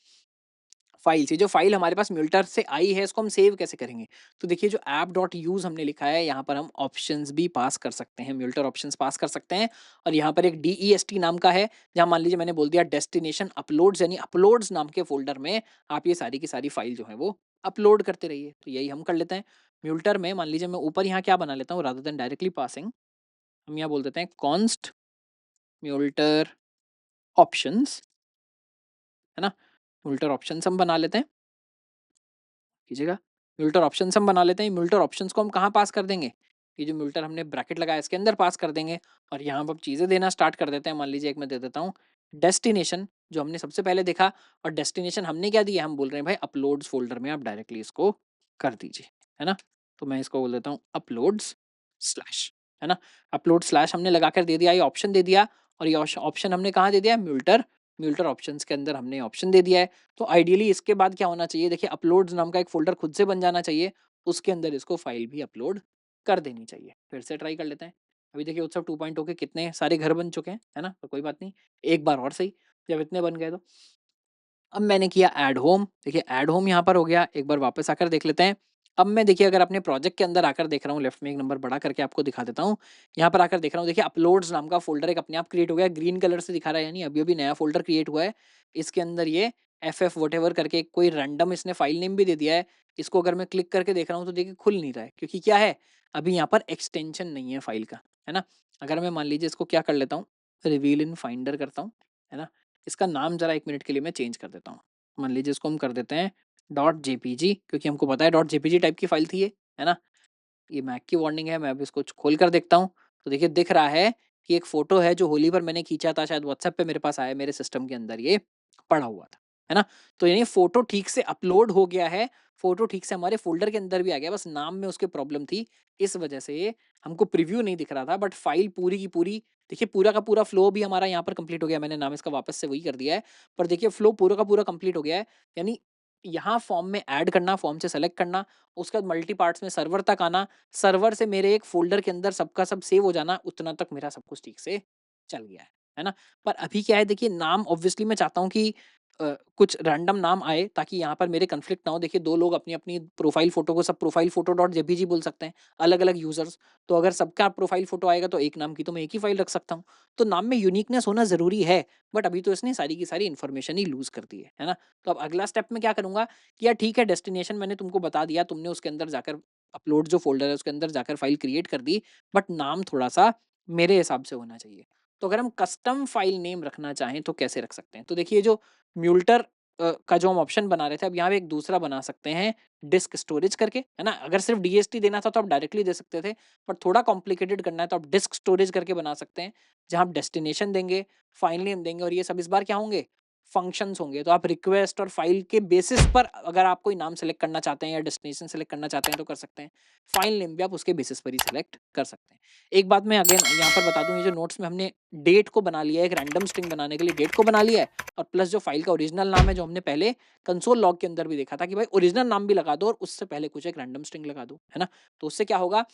फाइल से। जो फाइल हमारे पास म्यूल्टर से आई है इसको हम सेव कैसे करेंगे? तो देखिए जो ऐप डॉट यूज़ हमने लिखा है, यहाँ पर हम ऑप्शंस भी पास कर सकते हैं, म्यूल्टर ऑप्शंस पास कर सकते हैं। और यहाँ पर एक DEST नाम का है, जहाँ मान लीजिए मैंने बोल दिया डेस्टिनेशन अपलोड्स, यानी अपलोड्स नाम के फ़ोल्डर में आप ये सारी की सारी फाइल जो है वो अपलोड करते रहिए। तो यही हम कर लेते हैं। म्यूल्टर में मान लीजिए मैं ऊपर यहाँ क्या बना लेता हूँ, रादर देन डायरेक्टली पासिंग, हम यहाँ बोल देते हैं कॉन्स्ट म्यूल्टर ऑप्शंस, है ना? म्यूल्टर ऑप्शंस हम बना लेते हैं। कीजिएगा। म्यूल्टर ऑप्शंस हम बना लेते हैं। म्यूल्टर ऑप्शंस को हम कहाँ पास कर देंगे? ये जो म्यूल्टर हमने ब्रैकेट लगाया है इसके अंदर पास कर देंगे। और यहाँ पर अब चीज़ें देना स्टार्ट कर देते हैं। मान लीजिए एक मैं दे देता हूँ डेस्टिनेशन, जो हमने सबसे पहले देखा। और डेस्टिनेशन हमने क्या दिया, हम बोल रहे हैं भाई अपलोड्स फ़ोल्डर में आप डायरेक्टली इसको कर दीजिए, है ना? तो मैं इसको बोल देता हूँ अपलोड्स स्लैश, है ना? अपलोड स्लैश हमने लगाकर दे दिया, ये ऑप्शन दे दिया। और ये ऑप्शन हमने कहाँ दे दिया? म्यूल्टर, म्यूल्टर ऑप्शंस के अंदर हमने ऑप्शन दे दिया है। तो आइडियली इसके बाद क्या होना चाहिए, देखिए अपलोड्स नाम का एक फ़ोल्डर खुद से बन जाना चाहिए, उसके अंदर इसको फ़ाइल भी अपलोड कर देनी चाहिए। फिर से ट्राई कर लेते हैं। अभी देखिए उत्सव 2.0 के कितने सारे घर बन चुके हैं, है ना? तो कोई बात नहीं, एक बार और सही, जब इतने बन गए तो। अब मैंने किया ऐड होम, देखिए ऐड होम यहाँ पर हो गया। एक बार वापस आकर देख लेते हैं। अब मैं देखिए अगर अपने प्रोजेक्ट के अंदर आकर देख रहा हूँ, लेफ्ट में एक नंबर बड़ा करके आपको दिखा देता हूँ। यहाँ पर आकर देख रहा हूँ, देखिए अपलोड्स नाम का फ़ोल्डर एक अपने आप क्रिएट हो गया, ग्रीन कलर से दिखा रहा है, यानी अभी-अभी नया फ़ोल्डर क्रिएट हुआ है। इसके अंदर ये एफएफ व्हाटएवर करके कोई रैंडम इसने फ़ाइल नेम भी दे दिया है। इसको अगर मैं क्लिक करके देख रहा हूँ तो देखिए खुल नहीं रहा है, क्योंकि क्या है, अभी यहाँ पर एक्सटेंशन नहीं है फ़ाइल का, है ना? अगर मैं मान लीजिए इसको क्या कर लेता हूँ, रिवील इन फाइंडर करता हूँ, है ना? इसका नाम ज़रा 1 मिनट के लिए मैं चेंज कर देता हूँ। मान लीजिए इसको हम कर देते हैं डॉट जेपीजी, क्योंकि हमको पता है डॉट जेपीजी टाइप की फाइल थी ये, है ना? ये मैक की वार्निंग है, मैं अभी इसको खोल कर देखता हूँ। तो देखिए दिख रहा है कि एक फ़ोटो है जो होली पर मैंने खींचा था, शायद व्हाट्सएप पे मेरे पास आया, मेरे सिस्टम के अंदर ये पड़ा हुआ था, है ना? तो यानी फ़ोटो ठीक से अपलोड हो गया है, फ़ोटो ठीक से हमारे फ़ोल्डर के अंदर भी आ गया, बस नाम में उसकी प्रॉब्लम थी। इस वजह से ये हमको प्रीव्यू नहीं दिख रहा था, बट फाइल पूरी की पूरी, देखिए पूरा का पूरा फ्लो भी हमारा यहाँ पर कंप्लीट हो गया। मैंने नाम इसका वापस से वही कर दिया है, पर देखिए फ्लो पूरा का पूरा कंप्लीट हो गया है। यानी यहाँ फॉर्म में ऐड करना, फॉर्म से सेलेक्ट करना, उसके बाद मल्टी पार्ट्स में सर्वर तक आना, सर्वर से मेरे एक फ़ोल्डर के अंदर सबका सब सेव हो जाना, उतना तक मेरा सब कुछ ठीक से चल गया है ना? पर अभी क्या है देखिए, नाम ऑब्वियसली मैं चाहता हूँ कि कुछ रैंडम नाम आए ताकि यहाँ पर मेरे कॉन्फ्लिक्ट ना हो। देखिए 2 लोग अपनी-अपनी प्रोफ़ाइल फ़ोटो को सब प्रोफ़ाइल फ़ोटो डॉट जेपीजी बोल सकते हैं, अलग-अलग यूज़र्स। तो अगर सबका प्रोफ़ाइल फ़ोटो आएगा तो एक नाम की तो मैं एक ही फ़ाइल रख सकता हूँ। तो नाम में यूनिकनेस होना ज़रूरी है, बट अभी तो इसने सारी की सारी इन्फॉर्मेशन ही लूज़ कर दी है ना? तो अब अगला स्टेप मैं क्या करूँगा कि यार ठीक है, डेस्टिनेशन मैंने तुमको बता दिया, तुमने उसके अंदर जाकर अपलोड जो फ़ोल्डर है उसके अंदर जाकर फ़ाइल क्रिएट कर दी, बट नाम थोड़ा-सा मेरे हिसाब से होना चाहिए। तो अगर हम कस्टम फ़ाइल नेम रखना चाहें तो कैसे रख सकते हैं? तो देखिए जो म्यूल्टर का जो हम ऑप्शन बना रहे थे, अब यहाँ पे एक दूसरा बना सकते हैं डिस्क स्टोरेज करके, है ना? अगर सिर्फ़ डीएसटी देना था तो आप डायरेक्टली दे सकते थे, पर थोड़ा कॉम्प्लिकेटेड करना है तो आप डिस्क स्टोरेज करके बना सकते हैं, जहाँ आप डेस्टिनेशन देंगे, फ़ाइल नेम देंगे और ये सब इस बार क्या होंगे? फंक्शंस होंगे। तो आप रिक्वेस्ट और फ़ाइल के बेसिस पर अगर आप कोई नाम सेलेक्ट करना चाहते हैं या डेस्टिनेशन सेलेक्ट करना चाहते हैं तो कर सकते हैं। फ़ाइल नेम भी आप उसके बेसिस पर ही सेलेक्ट कर सकते हैं। एक बात मैं अगेन यहाँ पर बता दूँ, ये जो नोट्स में हमने डेट को बना लिया है, एक रैंडम स्ट्रिंग बनाने के लिए डेट को बना लिया है और प्लस जो फ़ाइल का ओरिजिनल नाम है जो हमने पहले कंसोल लॉग के अंदर भी देखा था कि भाई ओरिजिनल नाम भी लगा दो और उससे पहले कुछ एक रैंडम स्ट्रिंग लगा दो, है ना? तो उससे क्या होगा,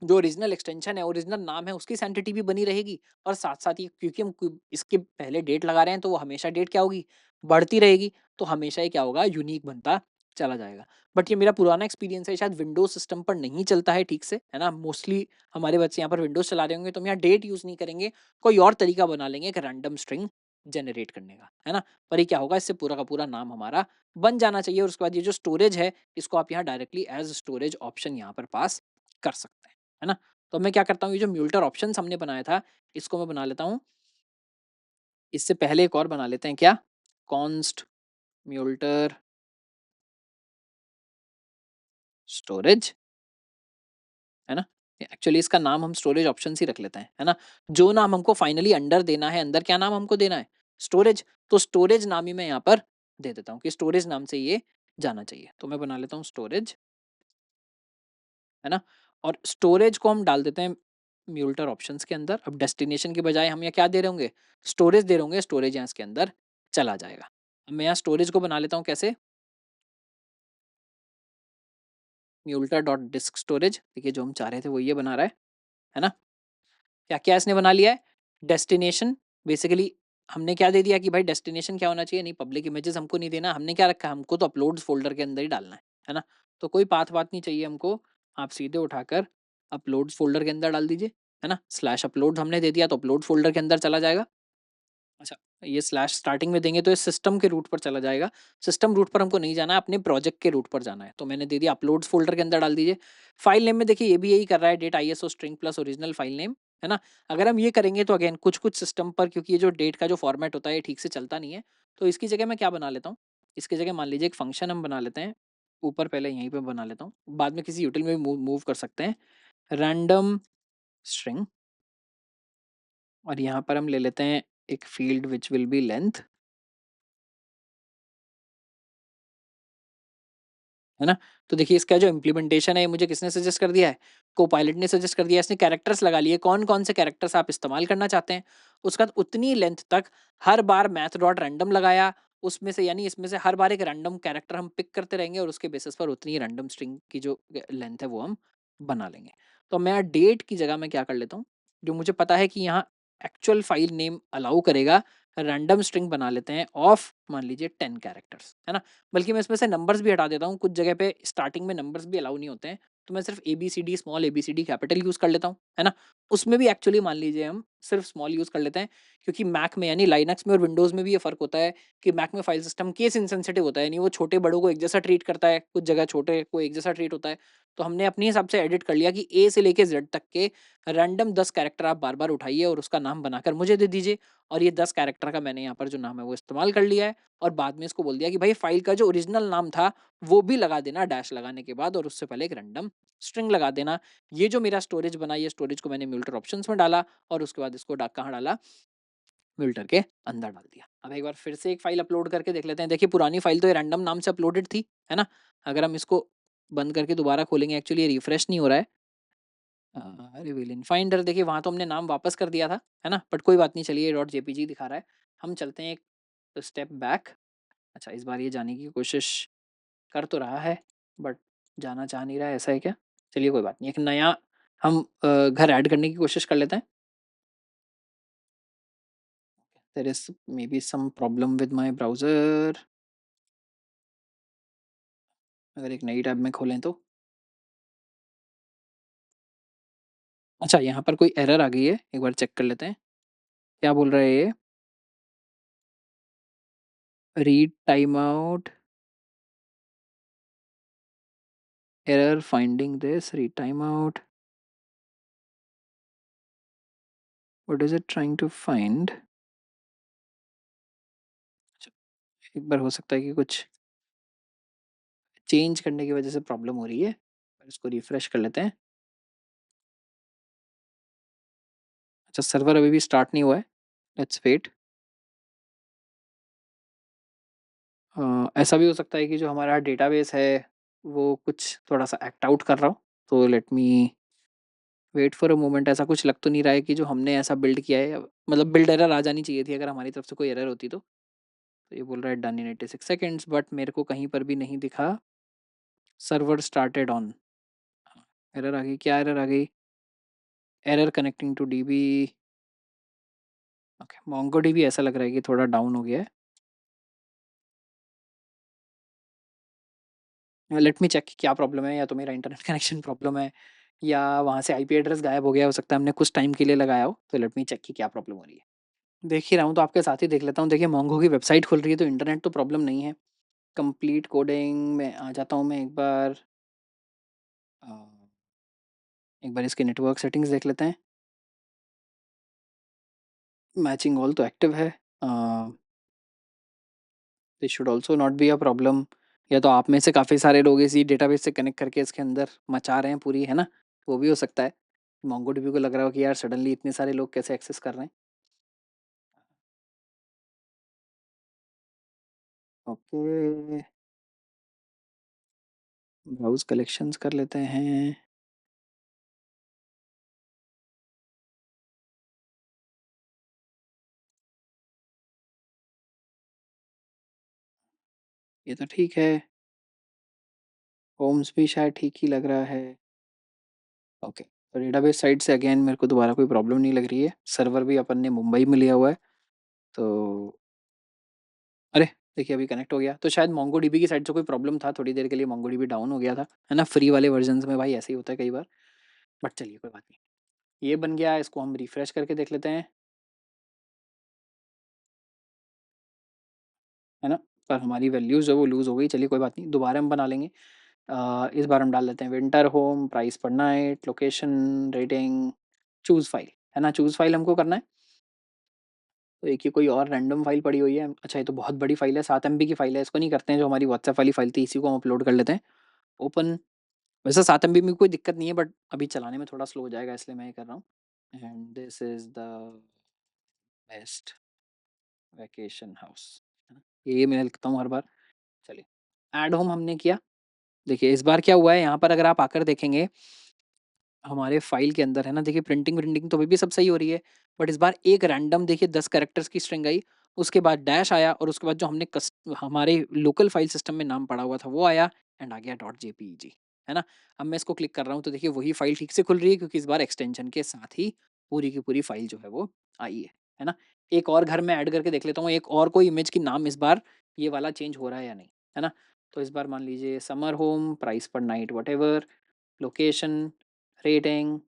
जो ओरिजिनल एक्सटेंशन है, ओरिजिनल नाम है, उसकी सैंक्टिटी भी बनी रहेगी और साथ-साथ ये क्योंकि हम इसके पहले डेट लगा रहे हैं तो वो हमेशा डेट क्या होगी, बढ़ती रहेगी। तो हमेशा ये क्या होगा, यूनिक बनता चला जाएगा। बट ये मेरा पुराना एक्सपीरियंस है, शायद विंडोज़ सिस्टम पर नहीं चलता है ठीक से, है ना? मोस्टली हमारे बच्चे यहाँ पर विंडोज़ चला रहे होंगे तो हम यहाँ डेट यूज़ नहीं करेंगे, कोई और तरीका बना लेंगे एक रैंडम स्ट्रिंग जनरेट करने का, है ना? पर ये क्या होगा, इससे पूरा का पूरा नाम हमारा बन जाना चाहिए और उसके बाद ये जो स्टोरेज है, इसको आप यहाँ डायरेक्टली एज़ स्टोरेज ऑप्शन यहाँ पर पास कर सकते हैं, है ना? तो मैं क्या करता हूँ, ये जो म्यूल्टर ऑप्शंस हमने बनाया था, इसको मैं बना लेता हूँ। इससे पहले एक और बना लेते हैं क्या? कॉन्स्ट म्यूल्टर स्टोरेज, है ना? एक्चुअली इसका नाम हम स्टोरेज ऑप्शंस ही रख लेते हैं, है ना? जो नाम हमको फाइनली अंडर देना है, अंदर क्या नाम हमको देना है? स्टोरेज। तो स्टोरेज नाम ही मैं यहाँ पर दे देता हूँ कि स्टोरेज नाम से ये जाना चाहिए। तो मैं बना लेता हूँ स्टोरेज, है ना? और स्टोरेज को हम डाल देते हैं म्यूल्टर ऑप्शंस के अंदर। अब डेस्टिनेशन के बजाय हम यहाँ क्या दे रहे होंगे? स्टोरेज दे रहे होंगे, स्टोरेज यहाँ इसके अंदर चला जाएगा। अब मैं यहाँ स्टोरेज को बना लेता हूँ कैसे? म्यूल्टर डॉट डिस्क स्टोरेज, देखिए जो हम चाह रहे थे वो ये बना रहा है ना? क्या-क्या इसने बना लिया है? डेस्टिनेशन, बेसिकली हमने क्या दे दिया कि भाई डेस्टिनेशन क्या होना चाहिए? नहीं, पब्लिक इमेजेस हमको नहीं देना। हमने क्या रखा है? हमको तो अपलोड्स फ़ोल्डर के अंदर ही डालना है ना? तो कोई पाथ-वाथ नहीं चाहिए हमको। आप सीधे उठाकर अपलोड्स फ़ोल्डर के अंदर डाल दीजिए, है ना? स्लैश अपलोड्स हमने दे दिया तो अपलोड फ़ोल्डर के अंदर चला जाएगा। अच्छा, ये स्लैश स्टार्टिंग में देंगे तो ये सिस्टम के रूट पर चला जाएगा। सिस्टम रूट पर हमको नहीं जाना है, अपने प्रोजेक्ट के रूट पर जाना है। तो मैंने दे दिया अपलोड्स फ़ोल्डर के अंदर डाल दीजिए। फ़ाइल नेम में देखिए ये भी यही कर रहा है, date ISO string plus original file name, है ना? अगर हम ये करेंगे तो अगेन कुछ-कुछ सिस्टम पर, क्योंकि ये जो डेट का जो फ़ॉर्मेट होता है ये ठीक से चलता नहीं है। तो इसकी जगह मैं क्या बना लेता हूँ, इसकी जगह मान लीजिए एक फ़ंक्शन हम बना लेते हैं। ऊपर पहले यहीं पे बना लेता हूँ, बाद में किसी यूटिल में भी मूव मूव कर सकते हैं। रैंडम स्ट्रिंग, और यहाँ पर हम ले लेते हैं एक field which will be length, है ना? तो देखिए इसका जो इम्प्लीमेंटेशन है ये मुझे किसने सजेस्ट कर दिया है? कोपायलट ने सजेस्ट कर दिया है। इसने कैरेक्टर्स लगा लिए, कौन-कौन से कैरेक्टर्स आप इस्तेमाल करना चाहते हैं। उसके बाद उतनी लेंथ तक हर बार मैथ डॉट रैंडम लगाया, उसमें से यानी इसमें से हर बार एक रैंडम कैरेक्टर हम पिक करते रहेंगे और उसके बेसिस पर उतनी ही रैंडम स्ट्रिंग की जो लेंथ है वो हम बना लेंगे। तो मैं डेट की जगह मैं क्या कर लेता हूँ, जो मुझे पता है कि यहाँ एक्चुअल फाइल नेम अलाउ करेगा, रैंडम स्ट्रिंग बना लेते हैं ऑफ मान लीजिए 10 कैरेक्टर्स, है ना? बल्कि मैं इसमें से नंबर्स भी हटा देता हूँ, कुछ जगह पे स्टार्टिंग में नंबर्स भी अलाउ नहीं होते हैं, तो मैं सिर्फ A B C D, small A B C D, capital use कर लेता हूँ, है ना? उसमें भी एक्चुअली मान लीजिए हम सिर्फ स्मॉल यूज़ कर लेते हैं, क्योंकि मैक में यानी लाइनक्स में और विंडोज़ में भी ये फ़र्क होता है कि मैक में फाइल सिस्टम केस इनसेंसिटिव होता है, यानी वो छोटे-बड़ों को एक जैसा ट्रीट करता है, कुछ जगह छोटे को एक जैसा ट्रीट होता है। तो हमने अपने हिसाब से एडिट कर लिया कि ए से लेके ज़ेड तक के रैंडम 10 कैरेक्टर आप बार-बार उठाइए और उसका नाम बनाकर मुझे दे दीजिए, और ये 10 कैरेक्टर का मैंने यहाँ पर जो नाम है वो इस्तेमाल कर लिया है। और बाद में इसको बोल दिया कि भाई फाइल का जो ओरिजिनल नाम था वो भी लगा देना डैश लगाने के बाद, और उससे पहले एक रैंडम स्ट्रिंग लगा देना। ये जो मेरा स्टोरेज बना, ये स्टोरेज को मैंने म्यूल्टर ऑप्शंस में डाला और उसके बाद इसको कहाँ डाला, म्यूल्टर के अंदर डाल दिया। अब एक बार फिर से एक फाइल अपलोड करके देख लेते हैं। देखिए पुरानी फाइल तो ये रैंडम नाम से अपलोडेड थी, है ना? अगर हम इसको बंद करके दोबारा खोलेंगे, एक्चुअली ये रिफ्रेश नहीं हो रहा है। रिवील इन फाइंडर, देखिए वहाँ तो हमने नाम वापस कर दिया था, है ना? बट कोई बात नहीं, चलिए डॉट जेपीजी दिखा रहा है। हम चलते हैं एक स्टेप बैक। अच्छा, इस बार ये जाने की कोशिश कर तो रहा है, बट जाना चाह नहीं रहा है, ऐसा है क्या? चलिए कोई बात नहीं, एक नया हम घर ऐड करने की कोशिश कर लेते हैं। There is maybe some problem with my browser. अगर एक नई टैब में खोलें तो? अच्छा, यहाँ पर कोई एरर आ गई है, एक बार चेक कर लेते हैं। क्या बोल रहा है ये? Read time out, error finding this, read time out, what is it trying to find? अच्छा, एक बार हो सकता है कि कुछ चेंज करने की वजह से प्रॉब्लम हो रही है। इसको रिफ्रेश कर लेते हैं। अच्छा, सर्वर अभी भी स्टार्ट नहीं हुआ है। Let's wait. ऐसा भी हो सकता है कि जो हमारा डेटाबेस है, वो कुछ थोड़ा-सा एक्ट आउट कर रहा हो। तो let me wait for a moment. ऐसा कुछ लग तो नहीं रहा है कि जो हमने ऐसा बिल्ड किया है, मतलब बिल्ड एरर आ जानी चाहिए थी अगर हमारी तरफ से कोई एरर होती तो। तो ये बोल रहा है डन इन 86 सेकंड्स, बट मेरे को कहीं पर भी नहीं दिखा सर्वर स्टार्टेड ऑन। एरर आ गई, क्या एरर आ गई? Error connecting to DB. Okay, MongoDB ऐसा लग रहा है कि थोड़ा डाउन हो गया है। लेट मी चेक क्या प्रॉब्लम है, या तो मेरा इंटरनेट कनेक्शन प्रॉब्लम है, या वहाँ से आईपी एड्रेस गायब हो गया, हो सकता है हमने कुछ टाइम के लिए लगाया हो। तो लेट मी चेक कि क्या प्रॉब्लम हो रही है। देख ही रहा हूँ तो आपके साथ ही देख लेता हूँ। देखिए, मोंगो की वेबसाइट खुल रही है तो इंटरनेट तो प्रॉब्लम नहीं है। कंप्लीट कोडिंग में आ जाता हूँ मैं एक बार। अ, एक बार इसके नेटवर्क सेटिंग्स देख लेते हैं। मैचिंग ऑल तो एक्टिव है। This should also not be a problem. या तो आप में से काफ़ी सारे लोग इसी डेटाबेस से कनेक्ट करके इसके अंदर मचा रहे हैं पूरी, है ना? वो भी हो सकता है। मोंगोडीबी को लग रहा हो कि यार सडनली इतने सारे लोग कैसे एक्सेस कर रहे हैं। ओके, ब्राउज़ कलेक्शंस कर लेते हैं। ये तो ठीक है। होम्स भी शायद ठीक ही लग रहा है। ओके, तो डेटाबेस साइड से अगेन मेरे को दोबारा कोई प्रॉब्लम नहीं लग रही है। सर्वर भी अपन ने मुंबई में लिया हुआ है। तो अरे! देखिए, अभी कनेक्ट हो गया। तो शायद मोंगोडीबी की साइड से कोई प्रॉब्लम था, थोड़ी देर के लिए मोंगोडीबी डाउन हो गया था। है ना? फ्री वाले वर्ज़न्स में भाई ऐसे ही होता है कई बार। बट चलिए, कोई बात नहीं। ये बन गया, इसको हम रिफ्रेश करके देख लेते हैं। है ना? पर हमारी वैल्यूज़ जो है वो लूज़ हो गई। चलिए, कोई बात नहीं, दोबारा हम बना लेंगे। इस बार हम डाल लेते हैं विंटर होम, प्राइस पर night, location, rating, choose file. है ना? चूज़ फाइल हमको करना है। तो एक ये कोई और रैंडम फाइल पड़ी हुई है। अच्छा, ये तो बहुत बड़ी फाइल है, 7 एमबी की फाइल है। इसको नहीं करते हैं, जो हमारी व्हाट्सएप वाली फाइल थी इसी को हम अपलोड कर लेते हैं। ओपन। वैसे 7 एमबी में कोई दिक्कत नहीं है, बट अभी चलाने में थोड़ा स्लो हो जाएगा, इसलिए मैं ये कर रहा हूँ। And this is the best vacation house. है ना? ये मैं लिखता हूँ हर बार। चलिए, ऐड होम हमने किया। देखिए, इस बार क्या हुआ है, यहाँ पर अगर आप आकर देखेंगे हमारे फ़ाइल के अंदर, है ना, देखिए प्रिंटिंग-विंटिंग तो अभी भी सब सही हो रही है। बट इस बार एक रैंडम देखिए 10 कैरेक्टर्स की स्ट्रिंग आई, उसके बाद डैश आया, और उसके बाद जो हमने हमारे लोकल फ़ाइल सिस्टम में नाम पड़ा हुआ था वो आया, एंड आ गया .jpeg, है ना? अब मैं इसको क्लिक कर रहा हूँ तो देखिए वही फ़ाइल ठीक से खुल रही है, क्योंकि इस बार एक्सटेंशन के साथ ही पूरी की पूरी फ़ाइल जो है वो आई है ना? एक और घर मैं ऐड करके देख लेता हूँ, एक और कोई इमेज की नाम इस बार ये वाला चेंज हो रहा है या नहीं, है ना? तो इस बार मान लीजिए समर होम, प्राइस पर night, whatever, location, rating,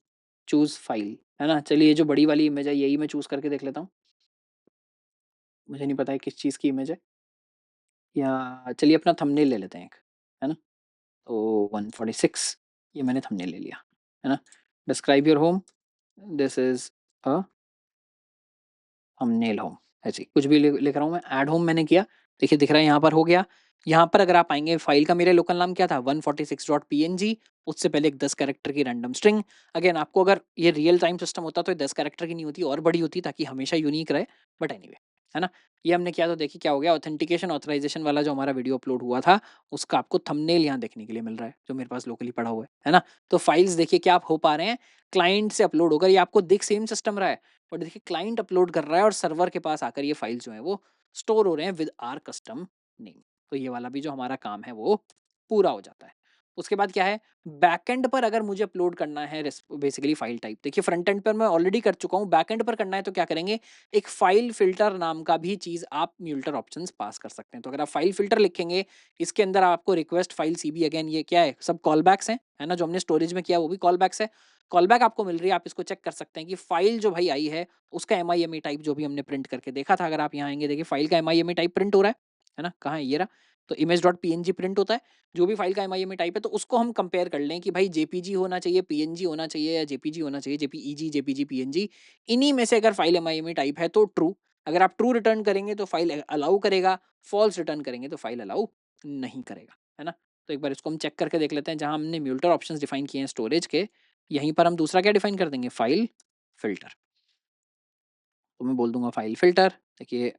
choose file, है ना? चलिए, ये जो बड़ी वाली इमेज है यही मैं चूज़ करके देख लेता हूँ। मुझे नहीं पता है किस चीज़ की इमेज है, या चलिए अपना थंबनेल ले लेते हैं एक, है ना? तो 146, ये मैंने थंबनेल ले लिया, है ना? Describe your home, this is a thumbnail home, ऐसे ही कुछ भी लिख रहा हूँ मैं। ऐड होम मैंने किया, देखिए दिख रहा है यहाँ पर हो गया। यहाँ पर अगर आप आएँगे, फ़ाइल का मेरे लोकल नाम क्या था, 146.png, उससे पहले एक 10 कैरेक्टर की रैंडम स्ट्रिंग। अगेन, आपको अगर ये रियल टाइम सिस्टम होता तो ये 10 कैरेक्टर की नहीं होती, और बड़ी होती, ताकि हमेशा यूनिक रहे। बट एनीवे, है ना? ये हमने किया तो देखिए क्या हो गया, ऑथेंटिकेशन ऑथराइज़ेशन वाला जो हमारा वीडियो अपलोड हुआ था, उसका आपको थंबनेल यहाँ देखने के लिए मिल रहा है, जो मेरे पास लोकली पड़ा हुआ है ना? तो फाइल्स देखिए क्या आप हो पा रहे हैं, क्लाइंट से अपलोड होकर, ये आपको दिख सेम सिस्टम रहा है, बट देखिए क्लाइंट अपलोड कर रहा है और सर्वर के पास आकर ये फाइल जो है वो स्टोर हो रहे हैं विद आर कस्टम नेम। तो ये वाला भी जो हमारा काम है वो पूरा हो जाता है। उसके बाद क्या है, बैकएंड पर अगर मुझे अपलोड करना है बेसिकली फाइल टाइप, देखिए फ्रंट एंड पर मैं ऑलरेडी कर चुका हूँ, बैकएंड पर करना है तो क्या करेंगे, एक फाइल फिल्टर नाम का भी चीज़ आप म्यूल्टर ऑप्शंस पास कर सकते हैं। तो अगर आप फाइल फिल्टर लिखेंगे, इसके अंदर आपको रिक्वेस्ट फाइल सीबी, अगेन ये क्या है, सब कॉल बैक्स हैं, है ना, जो हमने स्टोरेज में किया वो भी कॉल बैक्स है। कॉल बैक आपको मिल रही है, आप इसको चेक कर सकते हैं कि फाइल जो भाई आई है उसका एमआईएमई टाइप जो भी हमने प्रिंट करके देखा था, अगर आप यहाँ आएंगे देखिए फाइल का एमआईएमई टाइप प्रिंट हो रहा है ना, कहाँ है, ये रहा। तो इमेज डॉट पीएनजी प्रिंट होता है, जो भी फाइल का एमआईएमई टाइप है, तो उसको हम कंपेयर कर लें कि भाई जेपीजी होना चाहिए, पीएनजी होना चाहिए, या जेपीजी होना चाहिए, जेपीईजी, जेपीजी, पीएनजी। इन्हीं में से अगर फाइल एमआईएमई टाइप है तो ट्रू, अगर आप ट्रू रिटर्न करेंगे तो फाइल अलाउ करेगा, फॉल्स रिटर्न करेंगे तो फाइल अलाउ नहीं करेगा, है ना। तो एक बार इसको हम चेक करके देख लेते हैं, जहां हमने म्यूल्टर ऑप्शंस डिफाइन किए हैं स्टोरेज के, यहीं पर हम दूसरा क्या डिफाइन कर देंगे, फाइल फिल्टर। तो मैं बोल दूंगा फाइल फिल्टर, देखिए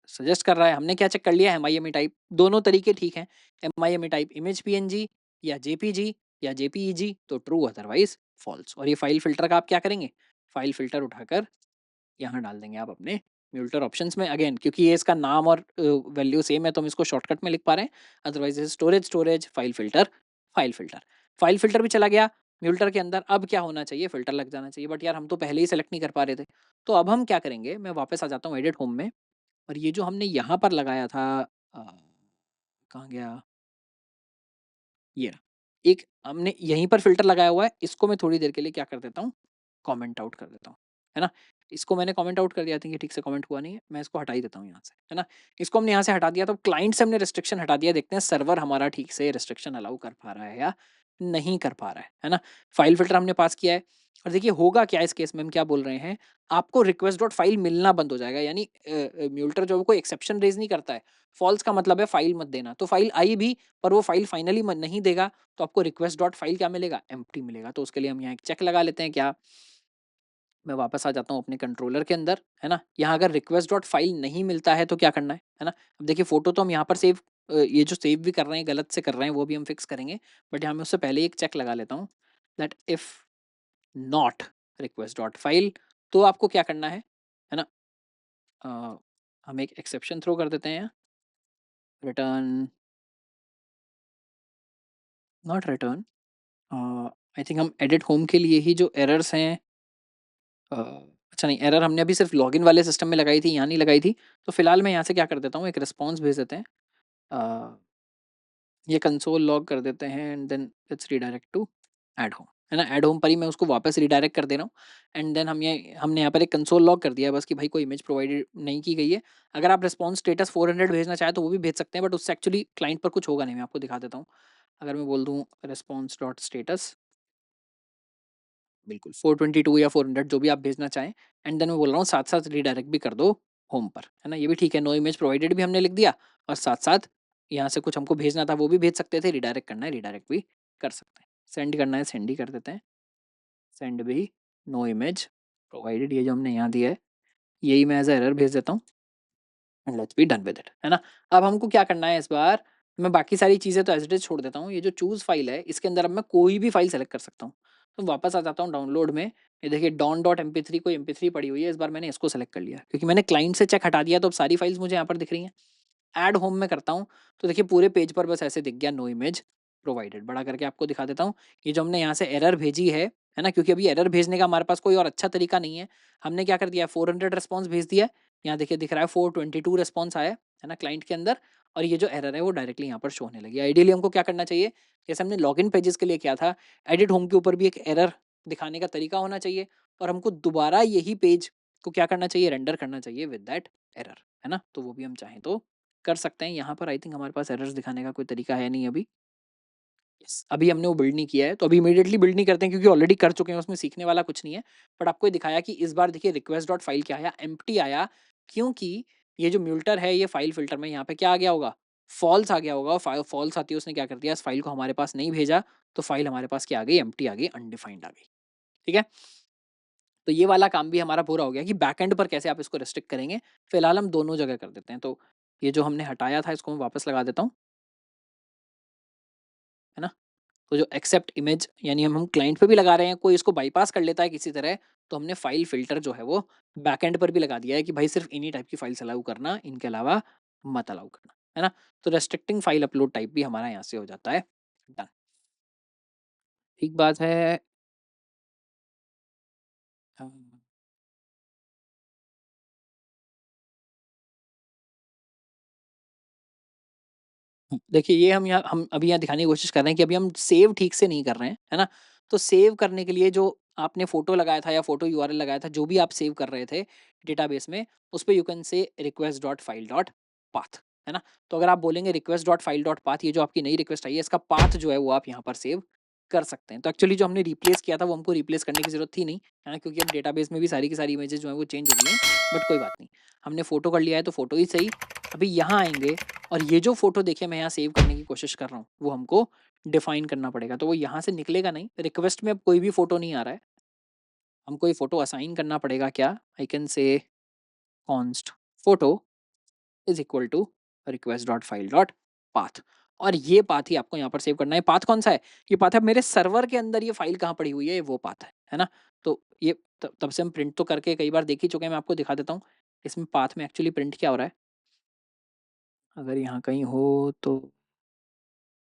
सजेस्ट कर रहा है, हमने क्या चेक कर लिया, एमआईएमई टाइप, दोनों तरीके ठीक हैं, एमआईएमई टाइप इमेज पीएनजी या जेपीजी या जेपीईजी तो ट्रू, अदरवाइज फॉल्स। और ये फाइल फिल्टर का आप क्या करेंगे, फाइल फिल्टर उठाकर यहाँ डाल देंगे आप अपने म्यूल्टर ऑप्शंस में, अगेन क्योंकि ये इसका नाम और वैल्यू सेम है तो हम इसको शॉर्टकट में लिख पा रहे हैं, otherwise storage storage, file filter, file filter. File filter भी चला गया म्यूल्टर के अंदर, अब क्या होना चाहिए, फिल्टर लग जाना चाहिए, बट यार हम तो पहले ही सेलेक्ट नहीं कर पा रहे थे। तो अब हम क्या करेंगे, मैं वापस आ जाता हूँ एडिट होम में, और ये जो हमने यहाँ पर लगाया था, अ, कहाँ गया, ये रहा। एक हमने यहीं पर फ़िल्टर लगाया हुआ है, इसको मैं थोड़ी देर के लिए क्या कर देता हूँ, कमेंट आउट कर देता हूँ, है ना? इसको मैंने कमेंट आउट कर दिया, आई थिंक ये ठीक से कमेंट हुआ नहीं है, मैं इसको हटा ही देता हूँ यहाँ से, है ना? इसको हमने यहाँ से हटा दिया, तो क्लाइंट से हमने रिस्ट्रिक्शन हटा दिया, देखते हैं सर्वर हमारा ठीक से रिस्ट्रिक्शन अलाउ कर पा रहा है या नहीं कर पा रहा है ना? फाइल फ़िल्टर हमने पास किया है, और देखिए होगा क्या इस केस में, हम क्या बोल रहे हैं, आपको रिक्वेस्ट डॉट फाइल मिलना बंद हो जाएगा, यानी म्यूल्टर जो है कोई एक्सेप्शन रेज़ नहीं करता है, फ़ॉल्स का मतलब है फाइल मत देना, तो फाइल आई भी, पर वो फाइल फाइनली म नहीं देगा, तो आपको रिक्वेस्ट डॉट फाइल क्या मिलेगा, एम्प्टी मिलेगा। तो उसके लिए हम यहाँ एक चेक लगा लेते हैं, क्या, मैं वापस आ जाता हूँ अपने कंट्रोलर के अंदर, है ना। यहाँ अगर रिक्वेस्ट डॉट फाइल नहीं मिलता है तो क्या करना है ना। अब देखिए फोटो तो हम यहाँ पर सेव, ये जो सेव भी कर रहे हैं गलत से कर रहे हैं वो भी हम फिक्स करेंगे, बट यहाँ मैं उससे पहले एक चेक लगा लेता हूँ, that if not request dot file, तो आपको क्या करना है ना। अ, हम एक एक्सेप्शन थ्रो कर देते हैं, return, not return, I think हम एडिट होम के लिए ही जो एरर्स हैं, अच्छा नहीं, एरर हमने अभी सिर्फ लॉगिन वाले सिस्टम में लगाई थी, यहाँ नहीं लगाई थी। तो फिलहाल मैं यहाँ से क्या कर देता हूँ, एक रिस्पॉन्स भेज देते हैं, अ, ये कंसोल लॉग कर देते हैं, and then it's redirect to add home, है ना। एड होम पर ही मैं उसको वापस रीडायरेक्ट कर दे रहा हूँ, एंड देन हमने यहाँ पर एक कंसोल लॉग कर दिया है बस, कि भाई कोई इमेज प्रोवाइडेड नहीं की गई है। अगर आप रिस्पॉन्स स्टेटस 400 भेजना चाहें तो वो भी भेज सकते हैं, बट उससे एक्चुअली क्लाइंट पर कुछ होगा नहीं, मैं आपको दिखा देता हूँ। अगर मैं बोल दूँ रिस्पॉन्स डॉट स्टेटस, बिल्कुल 422 या 400 जो भी आप भेजना चाहें, एंड देन मैं बोल रहा हूँ साथ-साथ रीडायरेक्ट भी कर दो होम पर, है ना? ये भी ठीक है, नो इमेज प्रोवाइडेड भी हमने लिख दिया, और साथ-साथ यहाँ से कुछ हमको भेजना था वो भी भेज सकते थे, रिडायरेक्ट करना है रिडायरेक्ट भी कर सकते हैं। सेंड करना है सेंड ही कर देते हैं, सेंड भी, नो इमेज प्रोवाइडेड ये जो हमने यहाँ दिया है, यही मैं एज़ अ एरर भेज देता हूँ, and let's be done with it, है ना? अब हमको क्या करना है इस बार, मैं बाकी सारी चीज़ें तो एज़ इट इज़ छोड़ देता हूँ, ये जो चूज़ फाइल है इसके अंदर अब मैं कोई भी फाइल सेलेक्ट कर सकता हूँ। तो वापस आ जाता हूँ डाउनलोड में, ये देखिए डॉन डॉट एमपी3 कोई एमपी3 पड़ी हुई है, इस बार मैंने इसको सेलेक्ट कर लिया क्योंकि मैंने क्लाइंट से चेक हटा दिया, तो अब सारी फाइल्स मुझे यहाँ पर दिख रही हैं। ऐड होम में करता हूँ, तो देखिए पूरे पेज पर बस ऐसे दिख गया, नो इमेज प्रोवाइडेड। बड़ा करके आपको दिखा देता हूँ, ये जो हमने यहाँ से एरर भेजी है ना, क्योंकि अभी एरर भेजने का हमारे पास कोई और अच्छा तरीका नहीं है। हमने क्या कर दिया है, 400 रिस्पॉन्स भेज दिया है, यहाँ देखिए दिख रहा है 422 रिस्पॉन्स आया है ना क्लाइंट के अंदर, और ये जो एरर है वो डायरेक्टली यहाँ पर शो होने लगी। आइडियली हमको क्या करना चाहिए, जैसे हमने लॉगिन पेजेस के लिए किया था, एडिट होम के ऊपर भी एक एरर दिखाने का तरीका होना चाहिए, और हमको दोबारा यही पेज को क्या करना चाहिए, रेंडर करना चाहिए विद दैट एरर, है ना। तो वो भी हम चाहें तो कर सकते हैं। यहाँ पर आई थिंक हमारे पास एरर्स दिखाने का कोई तरीका है नहीं अभी। यस, अभी हमने वो बिल्ड नहीं किया है, तो अभी इमीडिएटली बिल्ड नहीं करते हैं क्योंकि ऑलरेडी कर चुके हैं, उसमें सीखने वाला कुछ नहीं है। बट आपको ये दिखाया कि इस बार देखिए रिक्वेस्ट डॉट फाइल क्या आया, एम्प्टी आया, क्योंकि ये जो म्यूल्टर है ये फाइल फिल्टर में यहाँ पे क्या आ गया होगा, फॉल्स आ गया होगा। फॉल्स आती है, उसने क्या कर दिया, इस फाइल को हमारे पास नहीं भेजा, तो फाइल हमारे पास क्या आ गई, एम्प्टी आ गई, अनडिफाइंड आ गई। ठीक है, तो ये वाला काम भी हमारा पूरा हो गया कि बैकएंड पर कैसे आप इसको रिस्ट्रिक्ट करेंगे। फिलहाल हम दोनों जगह कर देते हैं, तो ये जो हमने हटाया था इसको मैं वापस लगा देता हूँ, है ना। तो जो एक्सेप्ट इमेज, यानी हम क्लाइंट पे भी लगा रहे हैं, कोई इसको बाईपास कर लेता है किसी तरह, तो हमने फाइल फिल्टर जो है वो बैकएंड पर भी लगा दिया है कि भाई सिर्फ इन्हीं टाइप की फाइल्स अलाउ करना, इनके अलावा मत अलाउ करना, है ना। तो रेस्ट्रिक्टिंग फाइल अपलोड टाइप भी हमारा यहाँ से हो जाता है डन। एक बात है। अ, देखिए ये हम अभी यहाँ दिखाने की कोशिश कर रहे हैं कि अभी हम सेव ठीक से नहीं कर रहे हैं, है ना? तो सेव करने के लिए जो आपने फ़ोटो लगाया था या फ़ोटो यूआरएल लगाया था, जो भी आप सेव कर रहे थे डेटाबेस में, उसपे यू कैन से request.file.path, है ना? तो अगर आप बोलेंगे request.file.path, ये जो आपकी नई रिक्वेस्ट आई है, इसका पाथ जो है वो आप यहाँ पर सेव कर सकते हैं। तो एक्चुअली जो हमने रिप्लेस किया था वो हमको रिप्लेस करने की ज़रूरत थी नहीं, है ना? क्योंकि अब डेटाबेस में भी सारी की सारी इमेजेस जो हैं वो चेंज हो गई हैं, बट कोई बात नहीं। हमने फ़ोटो कर लिया है तो फ़ोटो ही सही। अभी यहाँ आएँगे और ये जो फ़ोटो देखिए मैं यहाँ सेव करने की कोशिश कर रहा हूँ, वो हमको डिफ़ाइन करना पड़ेगा। तो वो यहाँ से निकलेगा नहीं, रिक्वेस्ट में अब कोई भी फ़ोटो नहीं आ रहा है। हमको ये फ़ोटो असाइन करना पड़ेगा क्या? I can say const photo is equal to request.file.path, और ये पाथ ही आपको यहाँ पर सेव करना है। पाथ कौन-सा है? ये पाथ है मेरे सर्वर के अंदर, ये फ़ाइल कहाँ पड़ी हुई है, ये वो पाथ है ना? तो ये तब से हम प्रिंट तो करके कई बार देख ही चुके हैं, मैं आपको दिखा देता हूँ। इसमें पाथ में एक्चुअली प्रिंट क्या हो रहा है? अगर यहाँ कहीं हो तो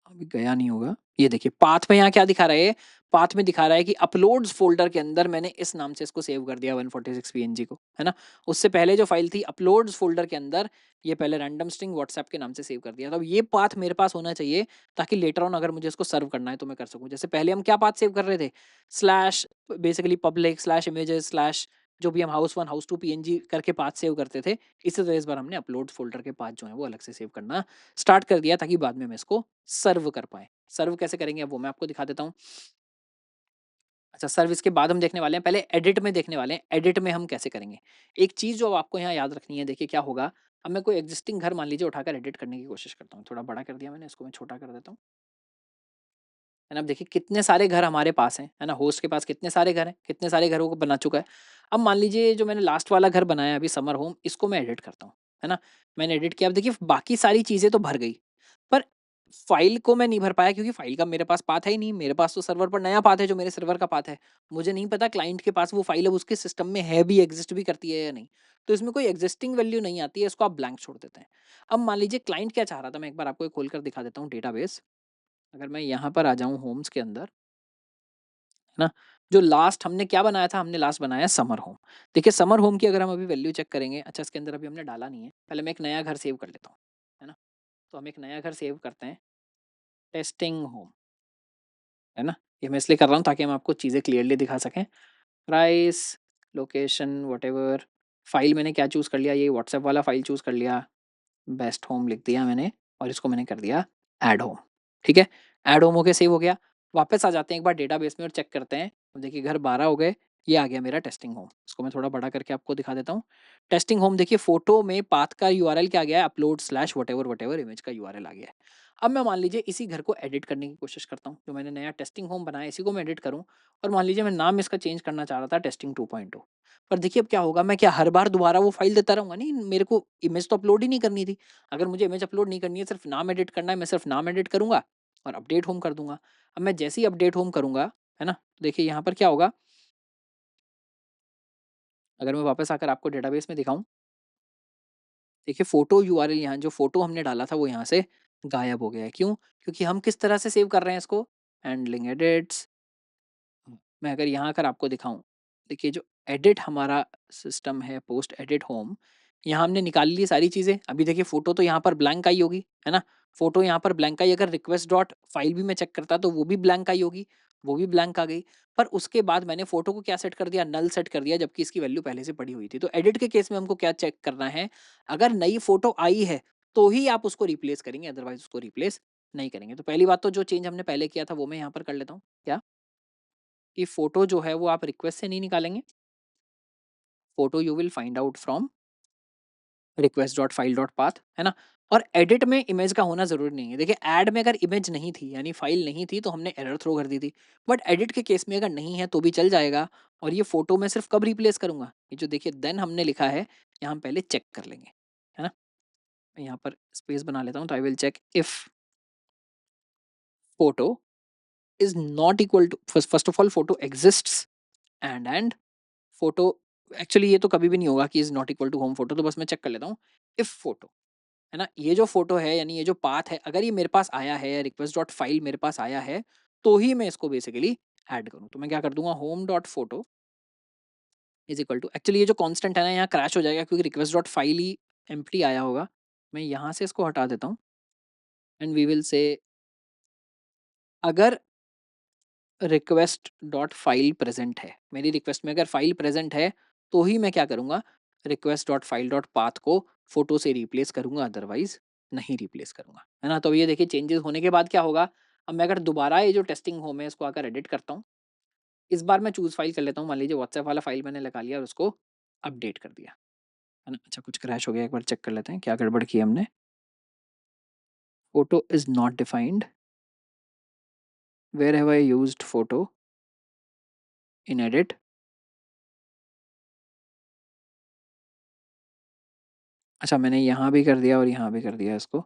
अभी गया नहीं होगा। ये देखिए पाथ में यहाँ क्या दिखा रहा है? पाथ में दिखा रहा है कि अपलोड्स फ़ोल्डर के अंदर मैंने इस नाम से इसको सेव कर दिया 146 पीएनजी को, है ना? उससे पहले जो फ़ाइल थी अपलोड्स फ़ोल्डर के अंदर, ये पहले रैंडम स्ट्रिंग व्हाट्सएप के नाम से सेव कर दिया था। अब ये पाथ मेरे पास होना चाहिए ताकि लेटर ऑन अगर मुझे इसको सर्व करना है तो मैं कर सकूँ। जैसे पहले हम क्या पाथ सेव कर रहे थे? Slash basically public slash images slash जो भी हम हाउस 1 हाउस 2 पीएनजी करके पाथ सेव करते थे। इसी तरह इस बार हमने अपलोड्स फ़ोल्डर के पाथ जो हैं वो अलग से सेव करना स्टार्ट कर दिया ताकि बाद में हम इसको सर्व कर पाएँ। सर्व कैसे करेंगे अब वो मैं आपको दिखा देता हूँ। अच्छा, सर्व इसके बाद हम देखने वाले हैं, पहले एडिट में देखने वाले हैं। एडिट में हम कैसे करेंगे? एक चीज़ जो आपको यहाँ याद रखनी है, देखिए क्या होगा, अब मैं कोई एक्जिस्टिंग घर मान लीजिए उठाकर एडिट करने की कोशिश करता हूँ। थोड़ा बड़ा कर दिया मैंने, इसको मैं छोटा कर देता हूँ। है ना? अब देखिए कितने सारे घर हमारे पास हैं, है ना? होस्ट के पास कितने सारे घर हैं, कितने सारे घरों को बना चुका है। अब मान लीजिए जो मैंने लास्ट वाला घर बनाया अभी समर होम, इसको मैं एडिट करता हूँ, है ना? मैंने एडिट किया, अब देखिए बाकी सारी चीज़ें तो भर गई, पर फ़ाइल को मैं नहीं भर पाया क्योंकि फ़ाइल का मेरे पास पाथ है ही नहीं। मेरे पास तो सर्वर पर नया पाथ है जो मेरे सर्वर का पाथ है। मुझे नहीं पता क्लाइंट के पास वो फ़ाइल अब उसके सिस्टम में है भी, एग्ज़िस्ट भी करती है या नहीं। तो इसमें कोई एक्जिस्टिंग वैल्यू नहीं आती है, इसको आप ब्लैंक छोड़ देते हैं। अब मान लीजिए क्लाइंट क्या चाह रहा था, मैं एक बार आपको ये खोल कर दिखा देता हूँ डेटाबेस। अगर मैं यहाँ पर आ जाऊँ होम्स के अंदर, है ना? जो लास्ट हमने क्या बनाया था, हमने लास्ट बनाया समर होम। देखिए समर होम की अगर हम अभी वैल्यू चेक करेंगे, अच्छा इसके अंदर अभी हमने डाला नहीं है। पहले मैं एक नया घर सेव कर लेता हूँ, है ना? तो हम एक नया घर सेव करते हैं, टेस्टिंग होम, है ना? ये मैं इसलिए कर रहा हूँ ताकि हम आपको चीज़ें क्लियरली दिखा सकें। प्राइस, लोकेशन, व्हाटएवर, फ़ाइल मैंने क्या चूज़ कर लिया, ये व्हाट्सएप वाला फ़ाइल चूज़ कर लिया। बेस्ट होम लिख दिया मैंने और इसको मैंने कर दिया ऐड होम, ठीक है? ऐड होम होके सेव हो गया। वापस आ जाते हैं एक बार डेटाबेस में और चेक करते हैं। तो देखिए घर 12 हो गए, ये आ गया मेरा टेस्टिंग होम। इसको मैं थोड़ा बड़ा करके आपको दिखा देता हूँ। टेस्टिंग होम देखिए फ़ोटो में पाथ का यूआरएल क्या आ गया है, upload slash whatever whatever image का यूआरएल आ गया है। अब मैं मान लीजिए इसी घर को एडिट करने की कोशिश करता हूँ। जो मैंने नया टेस्टिंग होम बनाया इसी को मैं एडिट करूँ और मान लीजिए मैं नाम इसका चेंज करना चाह रहा था टेस्टिंग 2.2। पर देखिए अब क्या होगा, मैं क्या हर बार दोबारा वो फ़ाइल देता रहूँगा? नहीं, मेरे को इमेज तो अपलोड ही नहीं करनी थी। अगर मुझे इमेज अपलोड नहीं करनी है, सिर्फ़ नाम एडिट करना है, मैं सिर्फ़ नाम एडिट करूँगा और अपडेट होम कर दूँगा। अब मैं जैसे ही अपडेट होम करूँगा, है ना? देखिए यहाँ पर क्या होगा, अगर मैं वापस आकर आपको डेटाबेस में दिखाऊँ, देखिए फ़ोटो यूआरएल यहाँ जो फ़ोटो हमने डाला था वो यहाँ से गायब हो गया है। क्यों? क्योंकि हम किस तरह से सेव कर रहे हैं इसको? हैंडलिंग एडिट्स, मैं अगर यहाँ आकर आपको दिखाऊँ, देखिए जो एडिट हमारा सिस्टम है पोस्ट एडिट होम, यहाँ हमने निकाल ली सारी चीज़ें। अभी देखिए फ़ोटो तो यहाँ पर ब्लैंक आई होगी, है ना? फ़ोटो यहाँ पर ब्लैंक आई, अगर रिक्वेस्ट डॉट फाइल भी मैं चेक करता तो वो भी ब्लैंक आई होगी, वो भी ब्लैंक आ गई। पर उसके बाद मैंने फ़ोटो को क्या सेट कर दिया, नल सेट कर दिया जबकि इसकी वैल्यू पहले से पड़ी हुई थी। तो एडिट के केस में हमको क्या चेक करना है, अगर नई फ़ोटो आई है, तो ही आप उसको रिप्लेस करेंगे, अदरवाइज़ उसको रिप्लेस नहीं करेंगे। तो पहली बात तो जो चेंज हमने पहले किया था वो मैं यहाँ पर कर लेता हूँ। क्या? कि फ़ोटो जो है वो आप रिक्वेस्ट से नहीं निकालेंगे। Photo you will find out from request.file.path, है ना? और एडिट में इमेज का होना ज़रूरी नहीं है। देखिए ऐड में अगर इमेज नहीं थी यानी फ़ाइल नहीं थी तो हमने एरर थ्रो कर दी थी। बट एडिट के केस में अगर नहीं है तो भी चल जाएगा और ये फ़ोटो मैं सिर्फ़ कब रिप्लेस करूँगा? ये जो देखिए देन हमने लिखा है, यहाँ हम पहले चेक कर लेंगे, है ना? मैं यहाँ पर स्पेस बना लेता हूँ तो I will check if photo is not equal to first of all photo exists and photo actually ये तो कभी भी नहीं होगा कि is not equal to home photo, तो बस मैं चेक कर लेता हूँ। इफ फ़ोटो, है ना? ये जो फ़ोटो है यानी ये जो पाथ है, अगर ये मेरे पास आया है, रिक्वेस्ट डॉट फाइल मेरे पास आया है, तो ही मैं इसको बेसिकली ऐड करूँ। तो मैं क्या कर दूँगा, home dot photo is equal to, actually ये जो कांस्टेंट है ना यहाँ क्रैश हो जाएगा क्योंकि रिक्वेस्ट डॉट फाइल ही एम्प्टी आया होगा। मैं यहाँ से इसको हटा देता हूँ एंड वी विल से अगर रिक्वेस्ट डॉट फाइल प्रेजेंट है, मेरी रिक्वेस्ट में अगर फाइल प्रेजेंट है तो ही मैं क्या करूँगा, request dot file dot path को फोटो से रिप्लेस करूँगा, अदरवाइज नहीं रिप्लेस करूँगा, है ना? तो ये देखिए चेंजेस होने के बाद क्या होगा, अब मैं अगर दोबारा ये जो टेस्टिंग होम है इसको आकर एडिट करता हूँ, इस बार मैं चूज़ फाइल कर लेता हूँ, मान लीजिए व्हाट्सएप वाला फाइल मैंने लगा लिया और उसको अपडेट कर दिया, है ना? अच्छा कुछ क्रैश हो गया, एक बार चेक कर लेते हैं क्या गड़बड़ की हमने। Photo is not defined, where have I used photo in edit. अच्छा मैंने यहाँ भी कर दिया और यहाँ भी कर दिया इसको।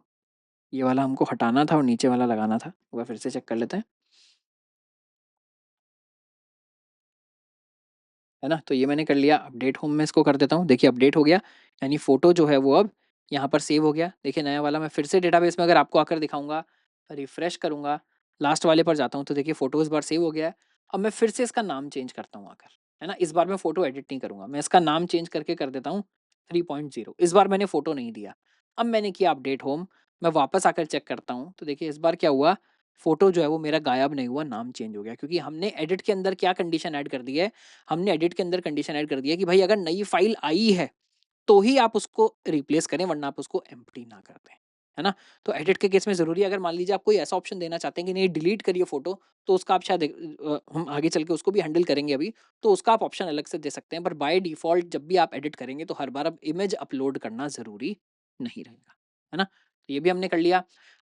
ये वाला हमको हटाना था और नीचे वाला लगाना था। एक बार फिर से चेक कर लेते हैं। है ना? तो ये मैंने कर लिया, अपडेट होम में इसको कर देता हूँ। देखिए अपडेट हो गया, यानी फ़ोटो जो है वो अब यहाँ पर सेव हो गया। देखिए नया वाला मैं फिर से डेटाबेस में अगर आपको आकर दिखाऊँगा, रिफ्रेश करूँगा, लास्ट वाले पर जाता हूँ तो देखिए फ़ोटो इस बार सेव हो गया है। अब मैं फिर से इसका नाम चेंज करता हूँ आकर, है ना? इस बार मैं फ़ोटो एडिट नहीं करूँगा, मैं इसका नाम चेंज करके कर देता हूँ 3.0। इस बार मैंने फ़ोटो नहीं दिया। अब मैंने किया अपडेट होम, मैं वापस आकर चेक करता हूँ, तो देखिए इस बार क्या हुआ, फ़ोटो जो है वो मेरा गायब नहीं हुआ, नाम चेंज हो गया। क्योंकि हमने एडिट के अंदर क्या कंडीशन ऐड कर दी है, हमने एडिट के अंदर कंडीशन ऐड कर दिया कि भाई अगर नई फाइल आई है तो ही आप उसको रिप्लेस करें, वरना आप उसको एम्प्टी ना कर दें, है ना? तो एडिट के केस में ज़रूरी है, अगर मान लीजिए आप कोई ऐसा ऑप्शन देना चाहते हैं कि नहीं डिलीट करिए फ़ोटो, तो उसका आप शायद हम आगे चल के उसको भी हैंडल करेंगे अभी, तो उसका आप ऑप्शन अलग से दे सकते हैं। पर बाय डिफ़ॉल्ट जब भी आप एडिट करेंगे तो हर बार अब इमेज अपलोड करना ज़रूरी नहीं रहेगा, है ना? तो ये भी हमने कर लिया।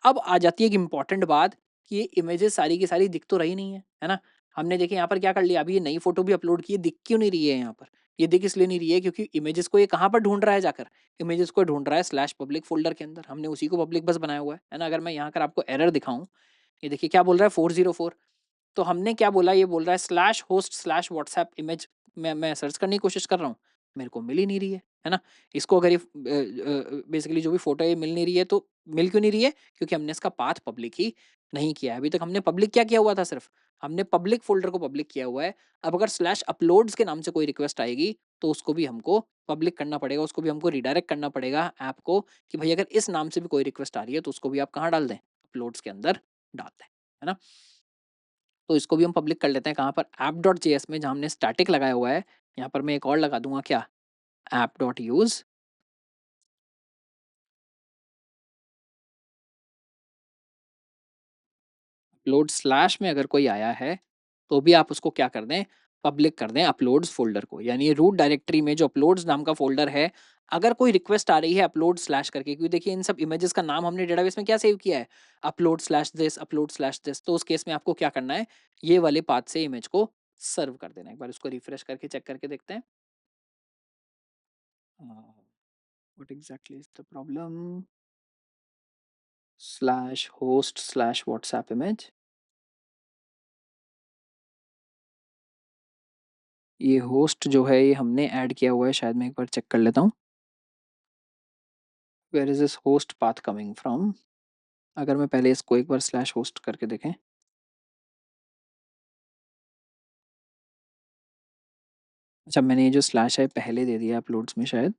अब आ जाती है एक इम्पोर्टेंट बात कि ये इमेजेस सारी की सारी दिख तो रही नहीं है ना? हमने देखिए यहाँ पर क्या कर लिया, अभी ये नई फ़ोटो भी अपलोड की है, दिख क्यों नहीं रही है यहाँ पर? ये दिख इसलिए नहीं रही है क्योंकि इमेजेस को ये कहाँ पर ढूँढ रहा है जाकर? इमेजेस को ढूँढ रहा है स्लैश पब्लिक फ़ोल्डर के अंदर, हमने उसी को पब्लिक बस बनाया हुआ है ना? अगर मैं यहाँ कर आपको एरर दिखाऊँ, ये देखिए क्या बोल रहा है 404, तो हमने क्या बोला, ये बोल रहा है slash host slash WhatsApp image, मैं सर्च करने की कोशिश कर रहा हूँ, मेरे को मिल ही नहीं रही है ना? इसको अगर ये बेसिकली जो भी फ़ोटो है ये मिल नहीं रही है, तो मिल क्यों नहीं रही है? क्योंकि हमने इसका पाथ पब्लिक ही नहीं किया है। अभी तक हमने पब्लिक क्या किया हुआ था सिर्फ़? हमने पब्लिक फ़ोल्डर को पब्लिक किया हुआ है। अब अगर स्लैश अपलोड्स के नाम से कोई रिक्वेस्ट आएगी, तो उसको भी हमको पब्लिक करना पड़ेगा, उसको भी हमको रिडायरेक्ट करना पड़ेगा ऐप को कि भई अगर इस नाम से भी कोई रिक्वेस्ट आ रही है, तो उसको भी आप कहाँ डाल दें? अपलोड्स के अंदर डाल दें, है ना? तो इसको भी हम पब्लिक कर लेते हैं कहाँ पर, ऐप डॉट जेएस में, जहाँ हमने स्टैटिक लगाया हुआ है। यहाँ पर मैं एक और लगा दूँगा क्या, app dot use upload slash में अगर कोई आया है, तो भी आप उसको क्या कर दें, पब्लिक कर दें अपलोड्स फ़ोल्डर को। यानी रूट डायरेक्टरी में जो अपलोड्स नाम का फ़ोल्डर है, अगर कोई रिक्वेस्ट आ रही है अपलोड स्लैश करके, क्योंकि देखिए इन सब इमेजेस का नाम हमने डेटाबेस में क्या सेव किया है, अपलोड स्लैश दिस, तो उस केस में आपको क्या करना है, ये वाले पाथ से इमेज को सर्व कर देना है। एक बार इसको रिफ्रेश करके चेक करके देखते हैं। What exactly is the problem? Slash host slash WhatsApp image, ये होस्ट जो है ये हमने ऐड किया हुआ है, शायद मैं एक बार चेक कर लेता हूँ। Where is this host path coming from? अगर मैं पहले इसको एक बार स्लैश होस्ट करके देखें। अच्छा मैंने ये जो स्लैश है पहले दे दिया अपलोड्स में शायद।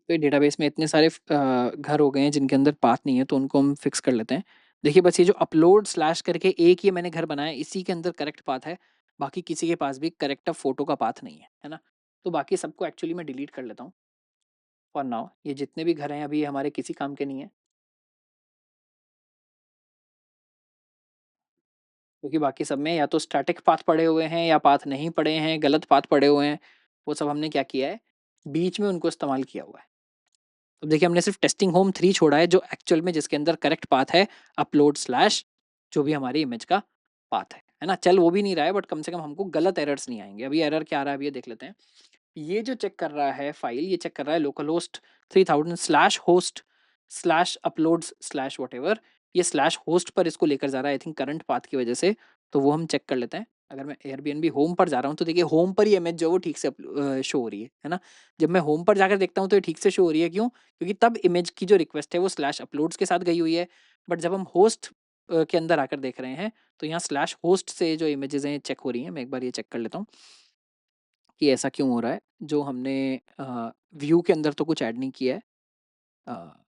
तो डेटाबेस में इतने सारे घर हो गए हैं जिनके अंदर पाथ नहीं है, तो उनको हम फिक्स कर लेते हैं। देखिए बस ये जो अपलोड स्लैश करके एक ये मैंने घर बनाया है, इसी के अंदर करेक्ट पाथ है। बाकी किसी के पास भी करेक्ट फ़ोटो का पाथ नहीं है ना? तो बाकी सबको एक्चुअली मैं डिलीट कर लेता हूँ फॉर नाउ। ये जितने भी घर हैं अभी ये हमारे किसी काम के नहीं है। क्योंकि बाकी सब में या तो स्टैटिक पाथ पड़े हुए हैं या पाथ नहीं पड़े हैं, गलत पाथ पड़े हुए हैं। वो सब हमने क्या किया है, बीच में उनको इस्तेमाल किया हुआ है। अब देखिए हमने सिर्फ़ टेस्टिंग होम 3 छोड़ा है जो एक्चुअल में जिसके अंदर करेक्ट पाथ है अपलोड स्लैश जो भी हमारी इमेज का पाथ है ना? चल वो भी नहीं रहा है, बट कम से कम हमको गलत एरर्स नहीं आएँगे। अभी एरर क्या आ रहा है, अभी ये देख लेते हैं। ये जो चेक कर रहा है फाइल, ये चेक कर रहा है localhost 3000 slash host slash uploads slash whatever, ये स्लैश होस्ट पर इसको लेकर जा रहा है आई थिंक करंट पाथ की वजह से, तो वो हम चेक कर लेते हैं। अगर मैं एयरबीएनबी होम पर जा रहा हूँ, तो देखिए होम पर ही इमेज जो है वो ठीक से शो हो रही है ना? जब मैं होम पर जाकर देखता हूँ तो ये ठीक से शो हो रही है, क्यों? क्योंकि तब इमेज की जो रिक्वेस्ट है वो स्लैश अपलोड्स के साथ गई हुई है। बट जब हम होस्ट के अंदर आकर देख रहे हैं, तो यहाँ स्लैश होस्ट से जो इमेजेज़ हैं चेक हो रही हैं। मैं एक बार ये चेक कर लेता हूँ कि ऐसा क्यों हो रहा है? जो हमने व्यू के अंदर तो कुछ ऐड नहीं किया है। अ,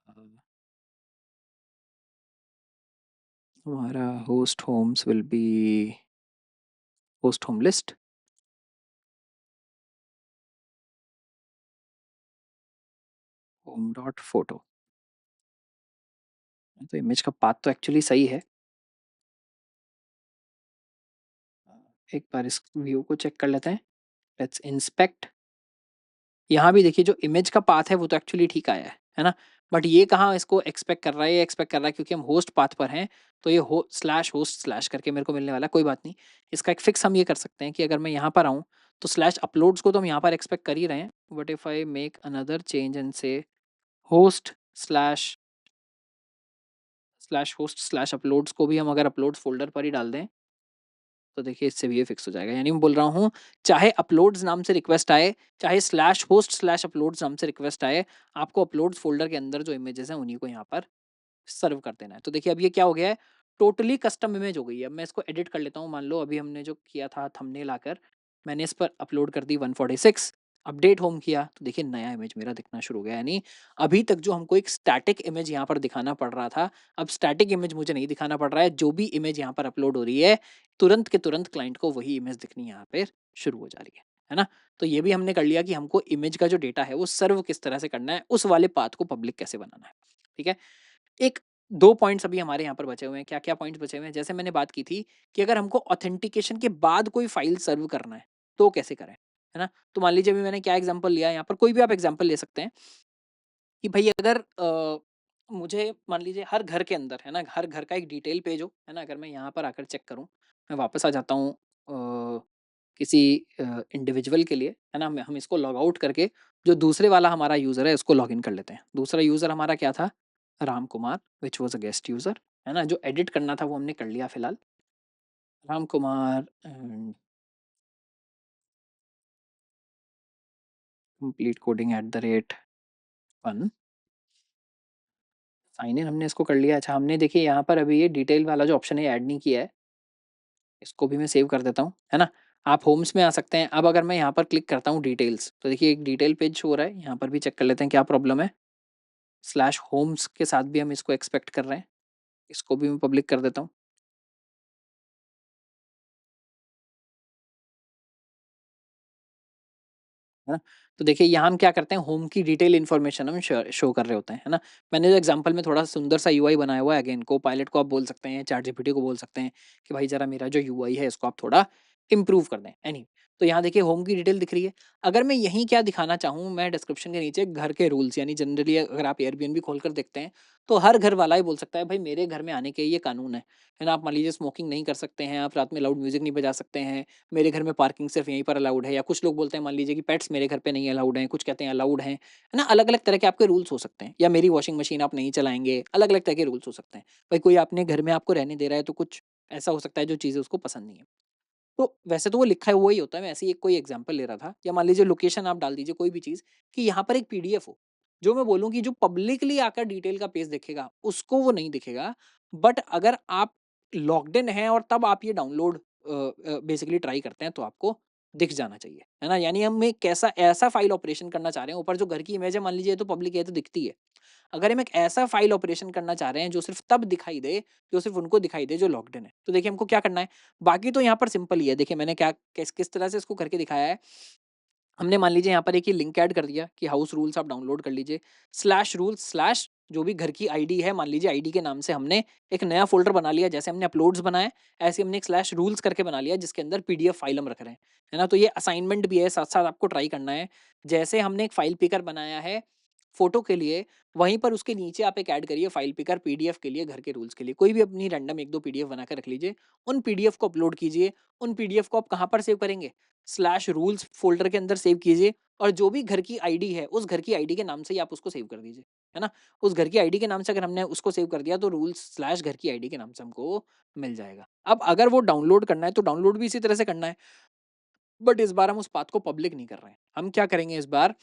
हमारा host homes will be host home list, home dot photo. तो इमेज का पाथ तो एक्चुअली सही है। एक बार इस व्यू को चेक कर लेते हैं। Let's inspect. यहाँ भी देखिए जो इमेज का पाथ है वो तो एक्चुअली ठीक आया है ना? बट ये कहाँ इसको एक्सपेक्ट कर रहा है, ये एक्सपेक्ट कर रहा है क्योंकि हम होस्ट पाथ पर हैं, तो ये हो स्लैश होस्ट स्लैश करके मेरे को मिलने वाला है, कोई बात नहीं। इसका एक फिक्स हम ये कर सकते हैं कि अगर मैं यहाँ पर आऊँ, तो स्लैश अपलोड्स को तो हम यहाँ पर एक्सपेक्ट कर ही रहे हैं। What if I make another change and से host slash slash host slash uploads को भी हम अगर अपलोड्स फ़ोल्डर पर ही डाल दें, तो देखिए इससे भी ये फिक्स हो जाएगा। यानी मैं बोल रहा हूँ, चाहे अपलोड्स नाम से रिक्वेस्ट आए, चाहे स्लैश होस्ट स्लैश अपलोड्स नाम से रिक्वेस्ट आए, आपको अपलोड्स फ़ोल्डर के अंदर जो इमेजेस हैं उन्हीं को यहाँ पर सर्व कर देना है। तो देखिए अब ये क्या हो गया है, टोटली कस्टम इमेज हो गई है। अब मैं इसको एडिट कर लेता हूँ। मान लो अभी हमने जो किया था थंबनेल आकर, मैंने इस पर अपलोड कर दी 146, अपडेट होम किया, तो देखिए नया इमेज मेरा दिखना शुरू हो गया। यानी अभी तक जो हमको एक स्टैटिक इमेज यहाँ पर दिखाना पड़ रहा था, अब स्टैटिक इमेज मुझे नहीं दिखाना पड़ रहा है। जो भी इमेज यहाँ पर अपलोड हो रही है, तुरंत के तुरंत क्लाइंट को वही इमेज दिखनी यहाँ पे शुरू हो जा रही है ना? तो ये भी हमने कर लिया कि हमको इमेज का जो डेटा है वो सर्व किस तरह से करना है, उस वाले पाथ को पब्लिक कैसे बनाना है। ठीक है? एक 2 पॉइंट्स अभी हमारे यहाँ पर बचे हुए हैं। क्या-क्या पॉइंट्स बचे हुए हैं? जैसे मैंने बात की थी कि अगर हमको ऑथेंटिकेशन के बाद कोई फ़ाइल सर्व करना है, तो कैसे करें? है ना? तो मान लीजिए अभी मैंने क्या एग्ज़ाम्पल लिया है यहाँ पर, कोई भी आप एग्ज़ाम्पल ले सकते हैं कि भई अगर मुझे मान लीजिए हर घर के अंदर, है ना? हर घर का एक डिटेल पेज हो, है ना? अगर मैं यहाँ पर आकर चेक करूँ, मैं वापस आ जाता हूँ किसी इंडिविजुअल के लिए, है ना? मैं हम इसको लॉग आउट करके जो दूसरे वाला हमारा यूज़र है, उसको लॉगिन कर लेते हैं। दूसरा यूज़र हमारा क्या था? Ram Kumar, which was a guest user, है ना? जो एडिट करना था वो हमने कर लिया फिलहाल। Ram Kumar and complete coding at the rate 1, sign in हमने इसको कर लिया। अच्छा, हमने देखिए यहाँ पर अभी ये डिटेल वाला जो ऑप्शन है ऐड नहीं किया है, इसको भी मैं सेव कर देता हूँ, है ना? आप होम्स में आ सकते हैं। अब अगर मैं यहाँ पर क्लिक करता हूँ डिटेल्स, तो देखिए एक डिटेल पेज शो हो रहा है, यहाँ पर भी चेक कर लेते हैं क्या प्रॉब्लम है। स्लैश होम्स के साथ भी हम इसको एक्सपेक्ट कर रहे हैं, इसको भी मैं पब्लिक कर देता हूँ। है ना? तो देखिए यहाँ हम क्या करते हैं, होम की डिटेल इन्फॉर्मेशन हम शो कर रहे होते हैं, है ना? मैंने जो एग्जांपल में थोड़ा सुंदर सा यूआई बनाया हुआ है, अगेन कोपायलट को आप बोल सकते हैं, चैटजीपीटी को बोल सकते हैं कि भाई ज़रा मेरा जो यूआई है इसको आप थोड़ा इम्प्रूव कर दें। तो यहाँ देखिए होम की डिटेल दिख रही है। अगर मैं यहीं क्या दिखाना चाहूँ, मैं डिस्क्रिप्शन के नीचे घर के रूल्स, यानी जनरली अगर आप एयरबीएनबी खोलकर देखते हैं, तो हर घर वाला ही बोल सकता है भाई मेरे घर में आने के ये कानून है ना? आप मान लीजिए स्मोकिंग नहीं कर सकते हैं, आप रात में लाउड म्यूजिक नहीं बजा सकते हैं, मेरे घर में पार्किंग सिर्फ यहीं पर अलाउड है, या कुछ लोग बोलते हैं मान लीजिए कि पेट्स मेरे घर पे नहीं अलाउड हैं, कुछ कहते हैं अलाउड हैं, है ना? अलग-अलग तरह के आपके रूल्स हो सकते हैं, या मेरी वॉशिंग मशीन आप नहीं चलाएँगे, अलग-अलग तरह के रूल्स हो सकते हैं। भाई कोई अपने घर में आपको रहने दे रहा है, तो कुछ ऐसा हो सकता है जो चीज़ें उसको पसंद नहीं है। तो वैसे तो वो लिखा हुआ ही होता है, मैं ऐसे ही एक कोई एग्जांपल ले रहा था, या मान लीजिए लोकेशन आप डाल दीजिए कोई भी चीज़, कि यहाँ पर एक पीडीएफ हो, जो मैं बोलूँ कि जो पब्लिकली आकर डिटेल का पेज दिखेगा, उसको वो नहीं दिखेगा। बट अगर आप लॉग्ड इन हैं और तब आप ये डाउनलोड बेसिकली ट्राई करते हैं, तो आपको दिख जाना चाहिए, है ना? यानी हम एक कैसा ऐसा फाइल ऑपरेशन करना चाह रहे हैं, ऊपर जो घर की इमेज है मान लीजिए, ये तो पब्लिक है, ये तो दिखती है। अगर हम एक ऐसा फाइल ऑपरेशन करना चाह रहे हैं जो सिर्फ तब दिखाई दे, जो सिर्फ उनको दिखाई दे जो लॉग्ड इन है, तो देखिए हमको क्या करना है। बाकी तो यहाँ पर सिंपल ही है। देखिए मैंने क्या किस किस तरह से इसको करके दिखाया है। हमने मान लीजिए यहाँ पर एक ये लिंक ऐड कर दिया कि हाउस रूल्स आप डाउनलोड कर लीजिए। स्लैश रूल्स स्लैश जो भी घर की आईडी है, मान लीजिए आईडी के नाम से हमने एक नया फ़ोल्डर बना लिया। जैसे हमने अपलोड्स बनाए, ऐसे हमने एक स्लैश रूल्स करके बना लिया जिसके अंदर पीडीएफ फाइल हम रख रहे हैं। है ना? तो ये असाइनमेंट भी है, साथ-साथ आपको ट्राई करना है। जैसे हमने एक फाइल पिकर बनाया है फ़ोटो के लिए, वहीं पर उसके नीचे आप एक ऐड करिए फाइल पिकर पीडीएफ के लिए, घर के रूल्स के लिए। कोई भी अपनी रैंडम 1-2 पीडीएफ बना के रख लीजिए। उन पीडीएफ को अपलोड कीजिए। उन पीडीएफ को आप कहाँ पर सेव करेंगे? स्लैश रूल्स फ़ोल्डर के अंदर सेव कीजिए, और जो भी घर की आईडी है, उस घर की आईडी के नाम से ही आप उसको सेव कर दीजिए। है ना? उस घर की आईडी के नाम से अगर हमने उसको सेव कर दिया तो रूल्स स्लैश घर की आईडी के नाम से हमको मिल जाएगा। अब अगर वो डाउनलोड करना है तो डाउनलोड भी इसी तरह से करना है, बट इस बार हम उस पाथ को पब्लिक नहीं कर रहे हैं। हम क्या करेंगे इस बार,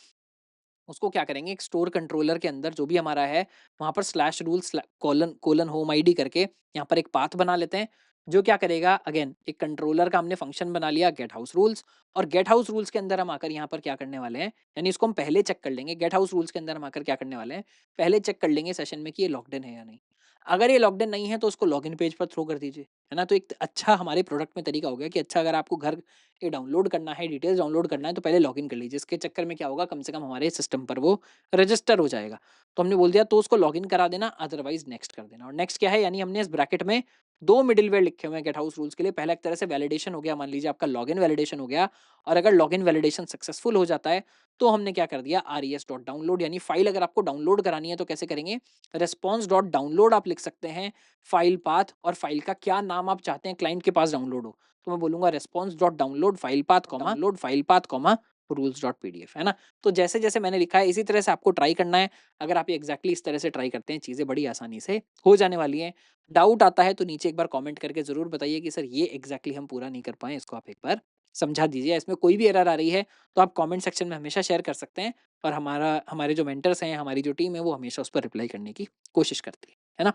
उसको क्या करेंगे, एक स्टोर कंट्रोलर के अंदर जो भी हमारा है, वहाँ पर slash rules colon colon home ID करके यहाँ पर एक पाथ बना लेते हैं, जो क्या करेगा, अगेन एक कंट्रोलर का हमने फंक्शन बना लिया गेट हाउस रूल्स, और गेट हाउस रूल्स के अंदर हम आकर यहाँ पर क्या करने वाले हैं, यानी इसको हम पहले चेक कर लेंगे, गेट हाउस रूल्स के अंदर हम आकर क्या करने वाले हैं, पहले चेक कर लेंगे सेशन में कि ये लॉक्ड इन है या नहीं। अगर ये लॉक्ड इन नहीं है तो उसको लॉगिन पेज पर थ्रो कर दीजिए, है ना? तो एक अच्छा हमारे प्रोडक्ट में तरीका हो गया कि अच्छा अगर आपको घर ये डाउनलोड करना है, डिटेल्स डाउनलोड करना है तो पहले लॉगिन कर लीजिए। इसके चक्कर में क्या होगा, कम से कम हमारे सिस्टम पर वो रजिस्टर हो जाएगा। तो हमने बोल दिया तो उसको लॉगिन करा देना, अदरवाइज़ नेक्स्ट कर देना। और नेक्स्ट क्या है, यानी हमने इस ब्रैकेट में 2 मिडलवेयर लिखे हुए हैं गेट हाउस रूल्स के लिए। पहला एक तरह से वैलिडेशन हो गया, मान लीजिए आपका लॉगिन वैलिडेशन हो गया, और अगर लॉगिन वैलिडेशन सक्सेसफुल हो जाता है तो हमने क्या कर दिया, res.download, यानी फाइल अगर आपको डाउनलोड करानी है तो कैसे करेंगे, response.download आप लिख सकते हैं, फाइल पाथ और फाइल का क्या नाम आप चाहते हैं क्लाइंट के पास डाउनलोड हो। तो मैं बोलूँगा response.download file path comma download file path comma rules.pdf, है ना? तो जैसे-जैसे मैंने लिखा है इसी तरह से आपको ट्राई करना है। अगर आप एग्ज़ैक्टली इस तरह से ट्राई करते हैं, चीज़ें बड़ी आसानी से हो जाने वाली हैं। डाउट आता है तो नीचे एक बार कमेंट करके ज़रूर बताइए कि सर ये एग्ज़ैक्टली हम पूरा नहीं कर पाए, इसको आप एक बार समझा दीजिए। इसमें कोई भी एरर आ रही है तो आप कमेंट सेक्शन में हमेशा शेयर कर सकते हैं, और हमारे जो मेंटर्स हैं, हमारी जो टीम है, वो हमेशा उस पर रिप्लाई करने की कोशिश करती है ना?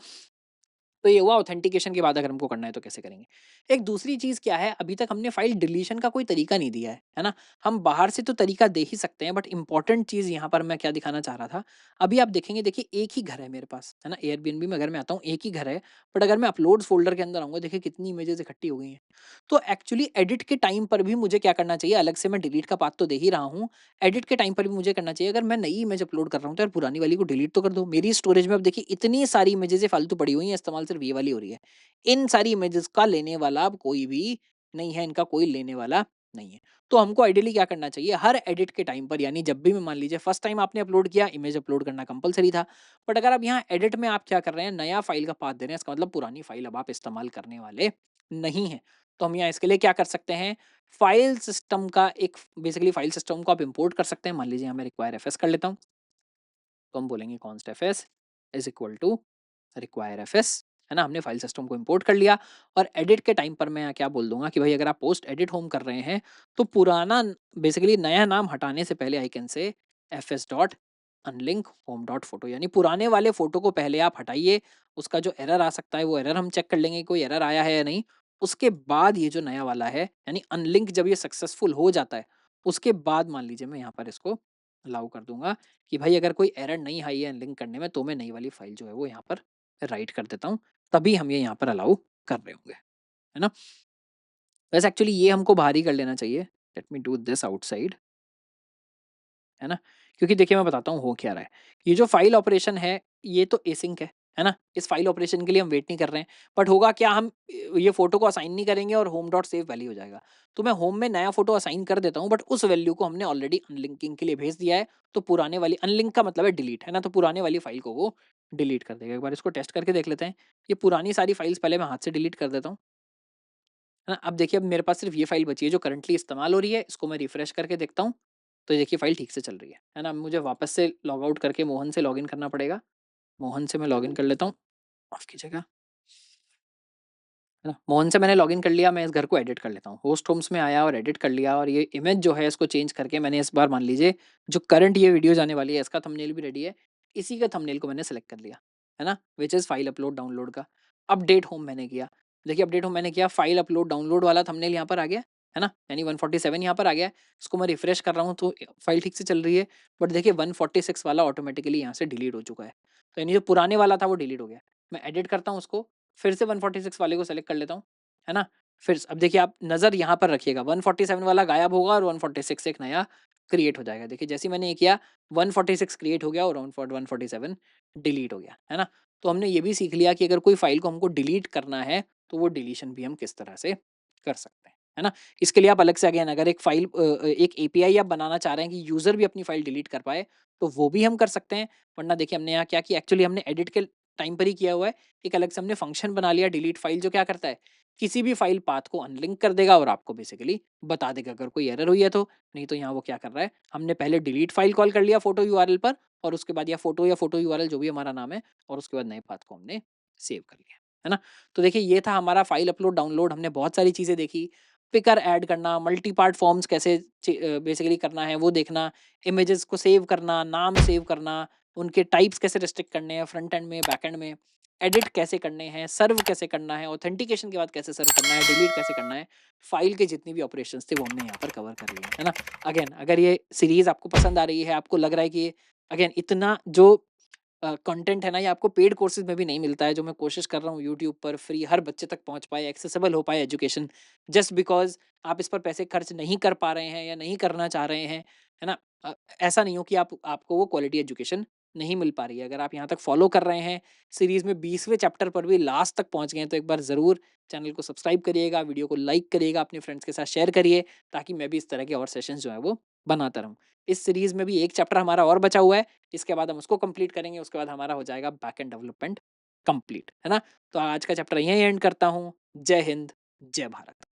तो ये हुआ ऑथेंटिकेशन के बाद अगर हमको करना है तो कैसे करेंगे। एक दूसरी चीज़ क्या है, अभी तक हमने फाइल डिलीशन का कोई तरीका नहीं दिया है ना? हम बाहर से तो तरीका दे ही सकते हैं, बट इम्पोर्टेंट चीज़ यहाँ पर मैं क्या दिखाना चाह रहा था, अभी आप देखेंगे, देखिए एक ही घर है मेरे पास, है ना? एयरबीएनबी में अगर मैं आता हूँ एक ही घर है, बट अगर मैं अपलोड्स फ़ोल्डर के अंदर आऊँगा, देखिए कितनी इमेजेज़ इकट्ठी हो गई हैं। तो एक्चुअली एडिट के टाइम पर भी मुझे क्या करना चाहिए, अलग से मैं डिलीट का पाथ तो दे ही रहा हूँ, एडिट के टाइम पर भी मुझे करना चाहिए, अगर मैं नई इमेज अपलोड कर रहा हूँ तो यार पुरानी वाली को डिलीट तो कर दो। मेरी स्टोरेज में अब देखिए इतनी सारी इमेजेज़ फालतू पड़ी हुई हैं, इस्तेमाल सिर्फ ये वाली हो रही है। इन सारी इमेजेस का लेने वाला अब कोई भी नहीं है, इनका कोई लेने वाला नहीं है। तो हमको आइडियली क्या करना चाहिए, हर एडिट के टाइम पर, यानी जब भी मैं मान लीजिए फर्स्ट टाइम आपने अपलोड किया, इमेज अपलोड करना कंपल्सरी था। बट अगर आप यहाँ एडिट में आप क्या कर रहे हैं, नया फाइल का पाथ दे रहे हैं, इसका मतलब पुरानी फाइल अब आप इस्तेमाल करने वाले नहीं हैं। तो हम यहाँ इसके लिए क्या कर सकते हैं, फाइल सिस्टम का एक बेसिकली फाइल सिस्टम को आप इम्पोर्ट कर सकते हैं। मान लीजिए यहाँ मैं रिक्वायर एफएस कर लेता हूँ, तो हम बोलेंगे const FS is equal to require FS, है ना? हमने फाइल सिस्टम को इंपोर्ट कर लिया, और एडिट के टाइम पर मैं यहाँ क्या बोल दूंगा कि भाई अगर आप पोस्ट एडिट होम कर रहे हैं तो पुराना, बेसिकली नया नाम हटाने से पहले आई कैन से FS dot unlink home dot photo, यानी पुराने वाले फोटो को पहले आप हटाइए। उसका जो एरर आ सकता है वो एरर हम चेक कर लेंगे, कोई एरर आया है या नहीं। उसके बाद ये जो नया वाला है, यानी अनलिंक जब ये सक्सेसफुल हो जाता है, उसके बाद मान लीजिए मैं यहाँ पर इसको अलाउ कर दूंगा कि भाई अगर कोई एरर नहीं आई है लिंक करने में, तो मैं नई वाली फाइल जो है वो यहाँ पर राइट कर देता हूँ, तभी हम ये यहाँ पर अलाउ कर रहे होंगे, है ना? वैसे एक्चुअली ये हमको बाहर ही कर लेना चाहिए। Let me do this outside, है ना? क्योंकि देखिए मैं बताता हूँ हो क्या रहा है। ये जो फाइल ऑपरेशन है, ये तो एसिंक है ना? इस फाइल ऑपरेशन के लिए हम वेट नहीं कर रहे हैं। बट होगा क्या, हम ये फ़ोटो को असाइन नहीं करेंगे और होम डॉट सेव वैल्यू हो जाएगा। तो मैं होम में नया फ़ोटो असाइन कर देता हूँ, बट उस वैल्यू को हमने ऑलरेडी अनलिंकिंग के लिए भेज दिया है। तो पुराने वाली, अनलिंक का मतलब है डिलीट, है ना? तो पुराने वाली फाइल को वो डिलीट कर देगा। एक बार इसको टेस्ट करके देख लेते हैं। ये पुरानी सारी फाइल्स पहले मैं हाथ से डिलीट कर देता हूँ। है ना? अब देखिए अब मेरे पास सिर्फ़ ये फ़ाइल बची है जो करंटली इस्तेमाल हो रही है, इसको मैं रिफ्रेश करके देखता हूँ, तो देखिए फ़ाइल ठीक से चल रही है ना? अब मुझे वापस से लॉग आउट करके मोहन से लॉगिन करना पड़ेगा। मोहन से मैं लॉगिन कर लेता हूँ, माफ़ कीजिएगा, है ना? मोहन से मैंने लॉगिन कर लिया, मैं इस घर को एडिट कर लेता हूँ। होस्ट होम्स में आया और एडिट कर लिया, और ये इमेज जो है इसको चेंज करके मैंने इस बार मान लीजिए जो करंट ये वीडियो जाने वाली है इसका थंबनेल भी रेडी है। इसी का थंबनेल को मैंने सेलेक्ट कर लिया, है ना? Which is file upload download का। अपडेट होम मैंने किया। देखिए अपडेट होम मैंने किया, फाइल अपलोड डाउनलोड वाला थंबनेल यहाँ पर आ गया, है ना? यानी 147 यहाँ पर आ गया है। इसको मैं रिफ्रेश कर रहा हूँ तो फाइल ठीक से चल रही है। बट देखिए 146 वाला ऑटोमैटिकली यहाँ से डिलीट हो चुका है। तो यानी जो पुराने वाला था वो डिलीट हो गया। मैं एडिट करता हूँ उसको, फिर से 146 वाले को सेलेक्ट कर लेता हूँ, है ना? फिर अब देखिए आप नज़र यहाँ पर रखिएगा, 147 वाला गायब होगा और 146 एक नया क्रिएट हो जाएगा। देखिए जैसे ही मैंने ये किया, 146 क्रिएट हो गया और 147 डिलीट हो गया, है ना? तो हमने ये भी सीख लिया कि अगर कोई फ़ाइल को हमको डिलीट करना है, तो वो डिलीशन भी हम किस तरह से कर सकते हैं, है ना? इसके लिए आप अलग से अगेन अगर एक एपीआई आप बनाना चाह रहे हैं कि यूज़र भी अपनी फ़ाइल डिलीट कर पाए, तो वो भी हम कर सकते हैं। वरना देखिए हमने यहाँ क्या किया, एक्चुअली हमने एडिट के टाइम पर ही किया हुआ है। एक अलग से हमने फंक्शन बना लिया डिलीट फ़ाइल, जो क्या करता है, किसी भी फ़ाइल पाथ को अनलिंक कर देगा और आपको बेसिकली बता देगा अगर कोई एरर हुई है तो। नहीं तो यहाँ वो क्या कर रहा है, हमने पहले डिलीट फ़ाइल कॉल कर लिया फ़ोटो यूआरएल पर, और उसके बाद या फ़ोटो यूआरएल जो भी हमारा नाम है और उसके बाद नए पाथ को हमने सेव कर लिया, है ना? तो देखिए ये था हमारा फ़ाइल अपलोड डाउनलोड हमने बहुत सारी चीज़ें देखी। पिकर ऐड करना, मल्टी पार्ट फॉर्म्स कैसे बेसिकली करना है वो देखना, इमेजेस को सेव करना, नाम सेव करना, उनके टाइप्स कैसे रिस्ट्रिक्ट करने हैं फ्रंट एंड में, बैक एंड में, एडिट कैसे करने हैं, सर्व कैसे करना है, ऑथेंटिकेशन के बाद कैसे सर्व करना है, डिलीट कैसे करना है। फ़ाइल के जितने भी ऑपरेशंस थे वो हमने यहाँ पर कवर कर लिए, है ना? अगेन अगर ये सीरीज़ आपको पसंद आ रही है, आपको लग रहा है कि अगेन इतना जो कंटेंट है ना ये आपको पेड कोर्सेज़ में भी नहीं मिलता है, जो मैं कोशिश कर रहा हूँ यूट्यूब पर फ्री हर बच्चे तक पहुँच पाए, एक्सेसिबल हो पाए एजुकेशन, जस्ट बिकॉज़ आप इस पर पैसे खर्च नहीं कर पा रहे हैं या नहीं करना चाह रहे हैं, है ना? ऐसा नहीं हो कि आपको वो क्वालिटी एजुकेशन नहीं मिल पा रही है। अगर आप यहाँ तक फ़ॉलो कर रहे हैं, सीरीज़ में 20वें चैप्टर पर भी लास्ट तक पहुँच गए हैं, तो एक बार ज़रूर चैनल को सब्सक्राइब करिएगा, वीडियो को लाइक करिएगा, अपने फ्रेंड्स के साथ शेयर करिए, ताकि मैं भी इस तरह के और सेशंस जो हैं वो बनाता रहूँ। इस सीरीज़ में भी एक चैप्टर हमारा और बचा हुआ है, इसके बाद हम उसको कंप्लीट करेंगे, उसके बाद हमारा हो जाएगा बैकएंड डेवलपमेंट कंप्लीट, है ना? तो आज का चैप्टर यहीं एंड करता हूँ। जय हिंद, जय भारत।